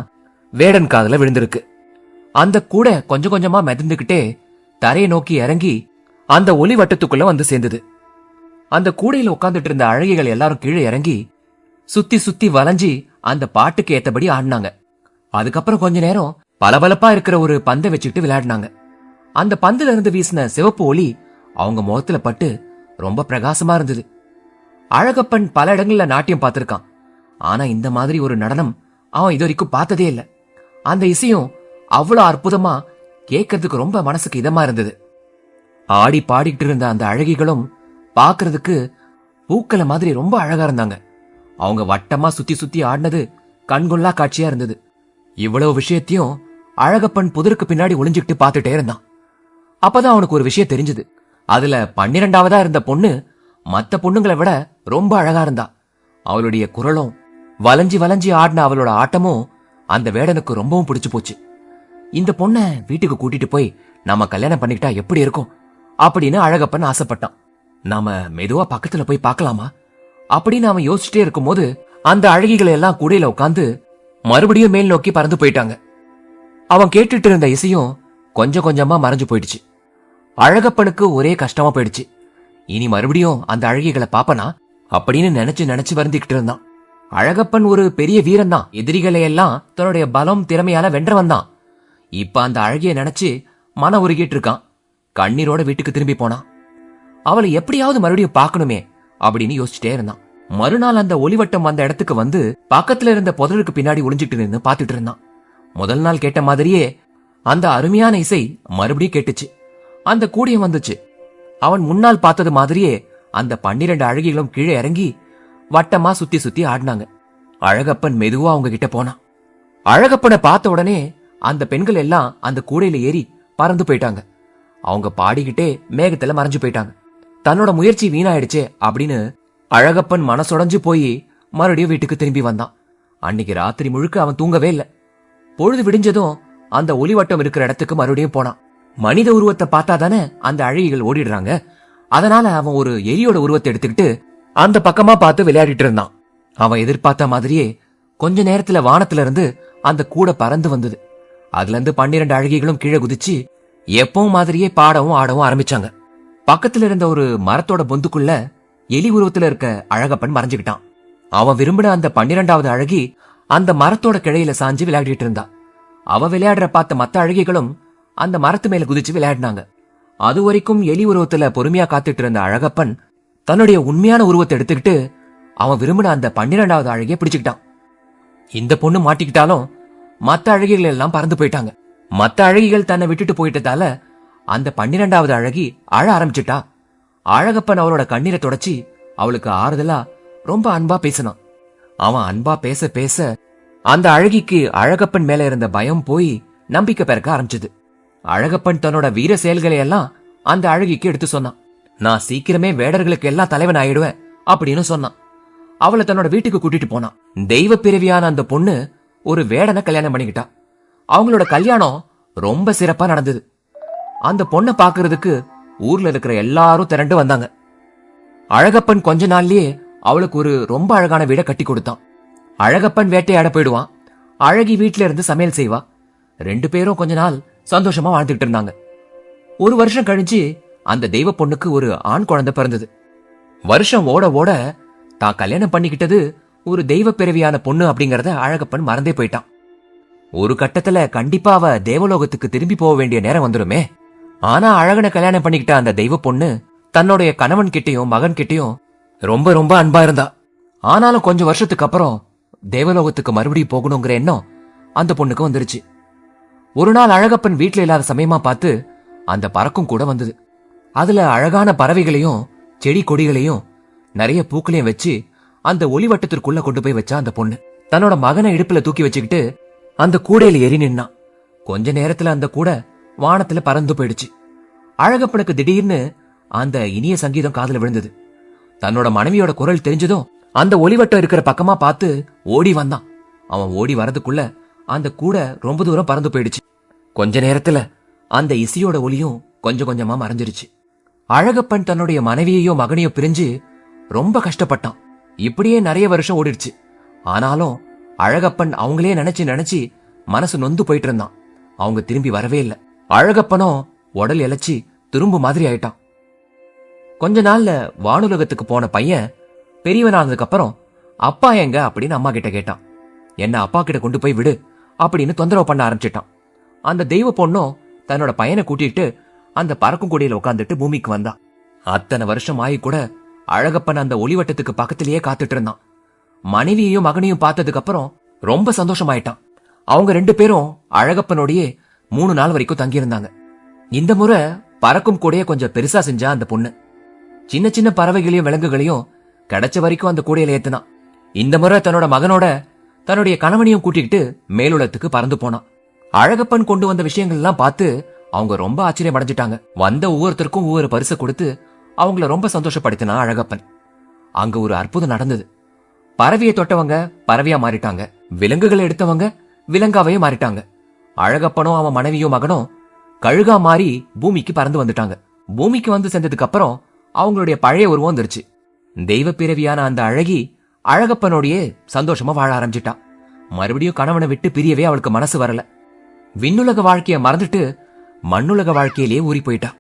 வேடன் காதுல விழுந்திருக்கு. அந்த கூடை கொஞ்சம் கொஞ்சமா மிதந்துகிட்டே தரையை நோக்கி இறங்கி அந்த ஒலி வட்டத்துக்குள்ள வந்து சேர்ந்தது. அந்த கூடையில உட்கார்ந்துட்டு இருந்த அழகிகள் எல்லாரும் கீழே இறங்கி சுத்தி சுத்தி வளைஞ்சி அந்த பாட்டுக்கு ஏத்தபடி ஆடினாங்க. அதுக்கப்புறம் கொஞ்ச நேரம் பளபளப்பா இருக்கிற ஒரு பந்தை வச்சுக்கிட்டு விளையாடினாங்க. அந்த பந்துல இருந்து வீசின சிவப்பு ஒளி அவங்க முகத்துல பட்டு ரொம்ப பிரகாசமா இருந்தது. அழகப்பன் பல இடங்கள்ல நாட்டியம் பார்த்திருக்கான். ஆனா இந்த மாதிரி ஒரு நடனம் அவன் இது வரைக்கும் பார்த்ததே இல்லை. அந்த இசையும் அவ்வளவு அற்புதமா கேட்கறதுக்கு ரொம்ப மனசுக்கு இதமா இருந்தது. ஆடி பாடிக்கிட்டு இருந்த அந்த அழகிகளும் பாக்குறதுக்கு பூக்களை மாதிரி ரொம்ப அழகா இருந்தாங்க. அவங்க வட்டமா சுத்தி சுத்தி ஆடினது கண்கொள்ளா காட்சியா இருந்தது. இவ்வளவு விஷயத்தையும் அழகப்பன் புதருக்கு பின்னாடி ஒளிஞ்சுக்கிட்டு பார்த்துட்டே இருந்தான். அப்பதான் அவனுக்கு ஒரு விஷயம் தெரிஞ்சது. அதுல 12வதா இருந்த பொண்ணு மத்த பொண்ணுங்களை விட ரொம்ப அழகா இருந்தா. அவளுடைய குரலும் வளைஞ்சி வளைஞ்சி ஆடின அவளோட ஆட்டமும் அந்த வேடனுக்கு ரொம்பவும் பிடிச்சு போச்சு. இந்த பொண்ண வீட்டுக்கு கூட்டிட்டு போய் நாம கல்யாணம் பண்ணிக்கிட்டா எப்படி இருக்கும் அப்படின்னு அழகப்பன் ஆசைப்பட்டான். நாம மெதுவா பக்கத்துல போய் பார்க்கலாமா அப்படின்னு அவன் யோசிச்சுட்டே இருக்கும் போது அந்த அழகிகளை எல்லாம் கூடையில உட்காந்து மறுபடியும் மேல் நோக்கி பறந்து போயிட்டாங்க. அவன் கேட்டுட்டு இருந்த இசையும் கொஞ்சம் கொஞ்சமா மறைஞ்சு போயிடுச்சு. அழகப்பனுக்கு ஒரே கஷ்டமா போயிடுச்சு. இனி மறுபடியும் அந்த அழகிகளை பாப்பனா அப்படின்னு நினைச்சு நினைச்சு வருந்திக்கிட்டு இருந்தான். அழகப்பன் ஒரு பெரிய வீரன் தான். எதிரிகளை எல்லாம் தன்னுடைய பலம் திறமையால வென்றவன் தான். இப்ப அந்த அழகிய நினைச்சு மன உருகிட்டு இருக்கான். கண்ணீரோட வீட்டுக்கு திரும்பி போனான். அவளை எப்படியாவது மறுபடியும் பார்க்கணுமே அப்படின்னு யோசிச்சுட்டே இருந்தான். மறுநாள் அந்த ஒளிவட்டம் வந்த இடத்துக்கு வந்து பக்கத்துல இருந்த புதருக்கு பின்னாடி ஒளிஞ்சிட்டு நின்னு பாத்துட்டு இருந்தான். முதல் நாள் கேட்ட மாதிரியே அந்த அருமையான இசை மறுபடியும் கேட்டுச்சு. அந்த கூடியம் வந்துச்சு. அவன் முன்னால் பார்த்தது மாதிரியே அந்த 12 அழகிகளும் கீழே இறங்கி வட்டமா சுத்தி சுத்தி ஆடினாங்க. அழகப்பன் மெதுவா அவங்க கிட்ட போனான். அழகப்பனை பார்த்த உடனே அந்த பெண்கள் எல்லாம் அந்த கூடையில ஏறி பறந்து போயிட்டாங்க. அவங்க பாடிக்கிட்டே மேகத்துல மறைஞ்சு போயிட்டாங்க. தன்னோட முயற்சி வீணாயிடுச்சே அப்படின்னு அழகப்பன் மனசுடைஞ்சு போய் மறுபடியும் வீட்டுக்கு திரும்பி வந்தான். அன்னைக்கு ராத்திரி முழுக்க அவன் தூங்கவே இல்லை. பொழுது விடிஞ்சதும் அந்த ஒளிவட்டம் இருக்கிற இடத்துக்கு மறுபடியும் போனான். மனித உருவத்தை பார்த்தா தானே அந்த அழகிகள் ஓடிடுறாங்க. அதனால அவன் ஒரு எலியோட உருவத்தை எடுத்துக்கிட்டு அந்த பக்கமா பார்த்து விளையாடிட்டு இருந்தான். அவன் எதிர்பார்த்த மாதிரியே கொஞ்ச நேரத்துல வானத்துல இருந்து அந்த கூடை பறந்து வந்தது. அதுல இருந்து 12 அழகிகளும் கீழே குதிச்சு எப்பவும் மாதிரியே பாடவும் ஆடவும் ஆரம்பிச்சாங்க. பக்கத்துல இருந்த ஒரு மரத்தோட பொந்துக்குள்ள எலி உருவத்துல இருக்க அழகப்பன் மறைஞ்சுக்கிட்டான். அவன் விரும்பின அந்த 12வது அழகி அந்த மரத்தோட கிளையில சாஞ்சு விளையாடிட்டு இருந்தா. அவ விளையாடுற பார்த்த மத்த அழகிகளும் அந்த மரத்து மேல குதிச்சு விளையாடினாங்க. அது வரைக்கும் எலி உருவத்துல பொறுமையா காத்துட்டு இருந்த அழகப்பன் தன்னுடைய உண்மையான உருவத்தை எடுத்துக்கிட்டு அவன் விரும்பின அந்த 12வது அழகிய பிடிச்சுக்கிட்டான். இந்த பொண்ணு மாட்டிக்கிட்டாலும் மத்த அழகிகள் எல்லாம் பறந்து போயிட்டாங்க. மத்த அழகிகள் தன்னை விட்டுட்டு போயிட்டதால அந்த 12வது அழகி அழ ஆரம்பிச்சுட்டா. அழகப்பன் அவளோட கண்ணீரை தொடச்சி அவளுக்கு ஆறுதலா ரொம்ப அன்பா பேசினான். அவன் அன்பா பேச பேச அந்த அழகிக்கு அழகப்பன் மேல இருந்த பயம் போய் நம்பிக்கை பிறக்க ஆரம்பிச்சது. அழகப்பன் தன்னோட வீர செயல்களை எல்லாம் அந்த அழகிக்கு எடுத்து சொன்னான். நான் சீக்கிரமே வேடர்களுக்கு எல்லாம் தலைவன் ஆயிடுவேன் அப்படின்னு சொன்னான். அவளை தன்னோட வீட்டுக்கு கூட்டிட்டு போனான். தெய்வ பிறவியான அந்த பொண்ணு ஒரு வேடனை கல்யாணம் பண்ணிக்கிட்டா. அவங்களோட கல்யாணம் ரொம்ப சிறப்பா நடந்தது. அந்த பொண்ணை பாக்குறதுக்கு ஊர்ல இருக்கிற எல்லாரும் திரண்டு வந்தாங்க. அழகப்பன் கொஞ்ச நாள்லயே அவளுக்கு ஒரு ரொம்ப அழகான வீடை கட்டி கொடுத்தான். அழகப்பன் வேட்டையாட போயிடுவான். அழகி வீட்டுல இருந்து சமையல் செய்வா. 2 பேரும் கொஞ்ச நாள் சந்தோஷமா வாழ்ந்துட்டு இருந்தாங்க. 1 வருஷம் கழிச்சு அந்த தெய்வ பொண்ணுக்கு ஒரு ஆண் குழந்தை பிறந்தது. வருஷம் ஓட ஓட தான் கல்யாணம் பண்ணிக்கிட்டது ஒரு தெய்வ பிறவியான பொண்ணு அப்படிங்கறத அழகப்பன் மறந்தே போயிட்டான். ஒரு கட்டத்துல கண்டிப்பா அவ தேவலோகத்துக்கு திரும்பி போக வேண்டிய நேரம் வந்துருமே. ஆனா அழகனை கல்யாணம் பண்ணிக்கிட்ட அந்த தெய்வ பொண்ணு தன்னுடைய கணவன் கிட்டையும் மகன் கிட்டையும் ரொம்ப ரொம்ப அன்பா இருந்தா. ஆனாலும் கொஞ்சம் வருஷத்துக்கு அப்புறம் தேவலோகத்துக்கு மறுபடியும் போகணுங்கிற எண்ணம் அந்த பொண்ணுக்கு வந்துருச்சு. ஒரு நாள் அழகப்பன் வீட்டுல இல்லாத சமயமா பார்த்து அந்த பறக்கும் கூட வந்தது. அதுல அழகான பறவைகளையும் செடி கொடிகளையும் நிறைய பூக்களையும் வச்சு அந்த ஒளிவட்டத்திற்குள்ள கொண்டு போய் வச்சா அந்த பொண்ணு. தன்னோட மகனை இடுப்புல தூக்கி வச்சுக்கிட்டு அந்த கூடையில ஏறி நின்னான். கொஞ்ச நேரத்துல அந்த கூடை வானத்துல பறந்து போயிடுச்சு. அழகப்பனுக்கு திடீர்னு அந்த இனிய சங்கீதம் காதுல விழுந்தது. தன்னோட மனைவியோட குரல் தெரிஞ்சதும் அந்த ஒளிவட்டம் இருக்கிற பக்கமா பார்த்து ஓடி வந்தான். அவன் ஓடி வரதுக்குள்ள அந்த கூடை ரொம்ப தூரம் பறந்து போயிடுச்சு. கொஞ்ச நேரத்துல அந்த இசையோட ஒளியும் கொஞ்சம் கொஞ்சமா மறைஞ்சிருச்சு. அழகப்பன் தன்னுடைய மனைவியையோ மகனையோ பிரிஞ்சு ரொம்ப கஷ்டப்பட்டான். இப்படியே நிறைய வருஷம் ஓடிடுச்சு. ஆனாலும் அழகப்பன் அவங்களே நினைச்சு நினைச்சு மனசு நொந்து போயிட்டு இருந்தான். அவங்க திரும்பி வரவே இல்லை. அழகப்பனோ உடல் இழைச்சி திரும்ப மாதிரி ஆயிட்டான். கொஞ்ச நாள்ல வானுலகத்துக்கு போன பையன் பெரியவனானதுக்கு அப்புறம் அப்பா எங்க அப்படின்னு அம்மா கிட்ட கேட்டான். என்ன அப்பா கிட்ட கொண்டு போய் விடு அப்படின்னு தொந்தரவு பண்ண ஆரம்பிச்சிட்டான். அந்த தெய்வ பொண்ணும் தன்னோட பையனை கூட்டிட்டு அந்த பறக்கும் கொடியில உட்காந்துட்டு பூமிக்கு வந்தா. அத்தனை வருஷம் ஆகி கூட அழகப்பன் அந்த ஒளிவட்டத்துக்கு பக்கத்திலேயே காத்துட்டு இருந்தான். மனைவியையும் மகனையும் பார்த்ததுக்கு அப்புறம் ரொம்ப சந்தோஷமாயிட்டான். அவங்க 2 பேரும் அழகப்பனோடையே 3 நாள் வரைக்கும் தங்கியிருந்தாங்க. இந்த முறை பறக்கும் கூடைய கொஞ்சம் பெருசா செஞ்சா அந்த பொண்ணு. சின்ன சின்ன பறவைகளையும் விலங்குகளையும் கிடைச்ச வரைக்கும் அந்த கூடையில ஏத்துனான். இந்த முறை தன்னோட மகனோட தன்னுடைய கணவனையும் கூட்டிக்கிட்டு மேலுலகத்துக்கு பறந்து போனான். அழகப்பன் கொண்டு வந்த விஷயங்கள் எல்லாம் பார்த்து அவங்க ரொம்ப ஆச்சரியம் அடைஞ்சிட்டாங்க. வந்த ஒவ்வொருத்தருக்கும் ஒவ்வொரு பரிசு கொடுத்து அவங்கள ரொம்ப சந்தோஷப்படுத்தினா அழகப்பன். அங்க ஒரு அற்புதம் நடந்தது. பறவையை தொட்டவங்க பறவையா மாறிட்டாங்க. விலங்குகளை எடுத்தவங்க விலங்காவையும் மாறிட்டாங்க. அழகப்பனும் அவன் மனைவியும் மகனும் கழுகா மாறி பூமிக்கு பறந்து வந்துட்டாங்க. பூமிக்கு வந்து சேர்ந்ததுக்கு அப்புறம் அவங்களுடைய பழைய உருவம் வந்துருச்சு. தெய்வ பிறவியான அந்த அழகி அழகப்பனோடையே சந்தோஷமா வாழ ஆரம்பிச்சிட்டா. மறுபடியும் கணவனை விட்டு பிரியவே அவளுக்கு மனசு வரல. விண்ணுலக வாழ்க்கைய மறந்துட்டு மண்ணுலக வாழ்க்கையிலேயே ஊறி போயிட்டா.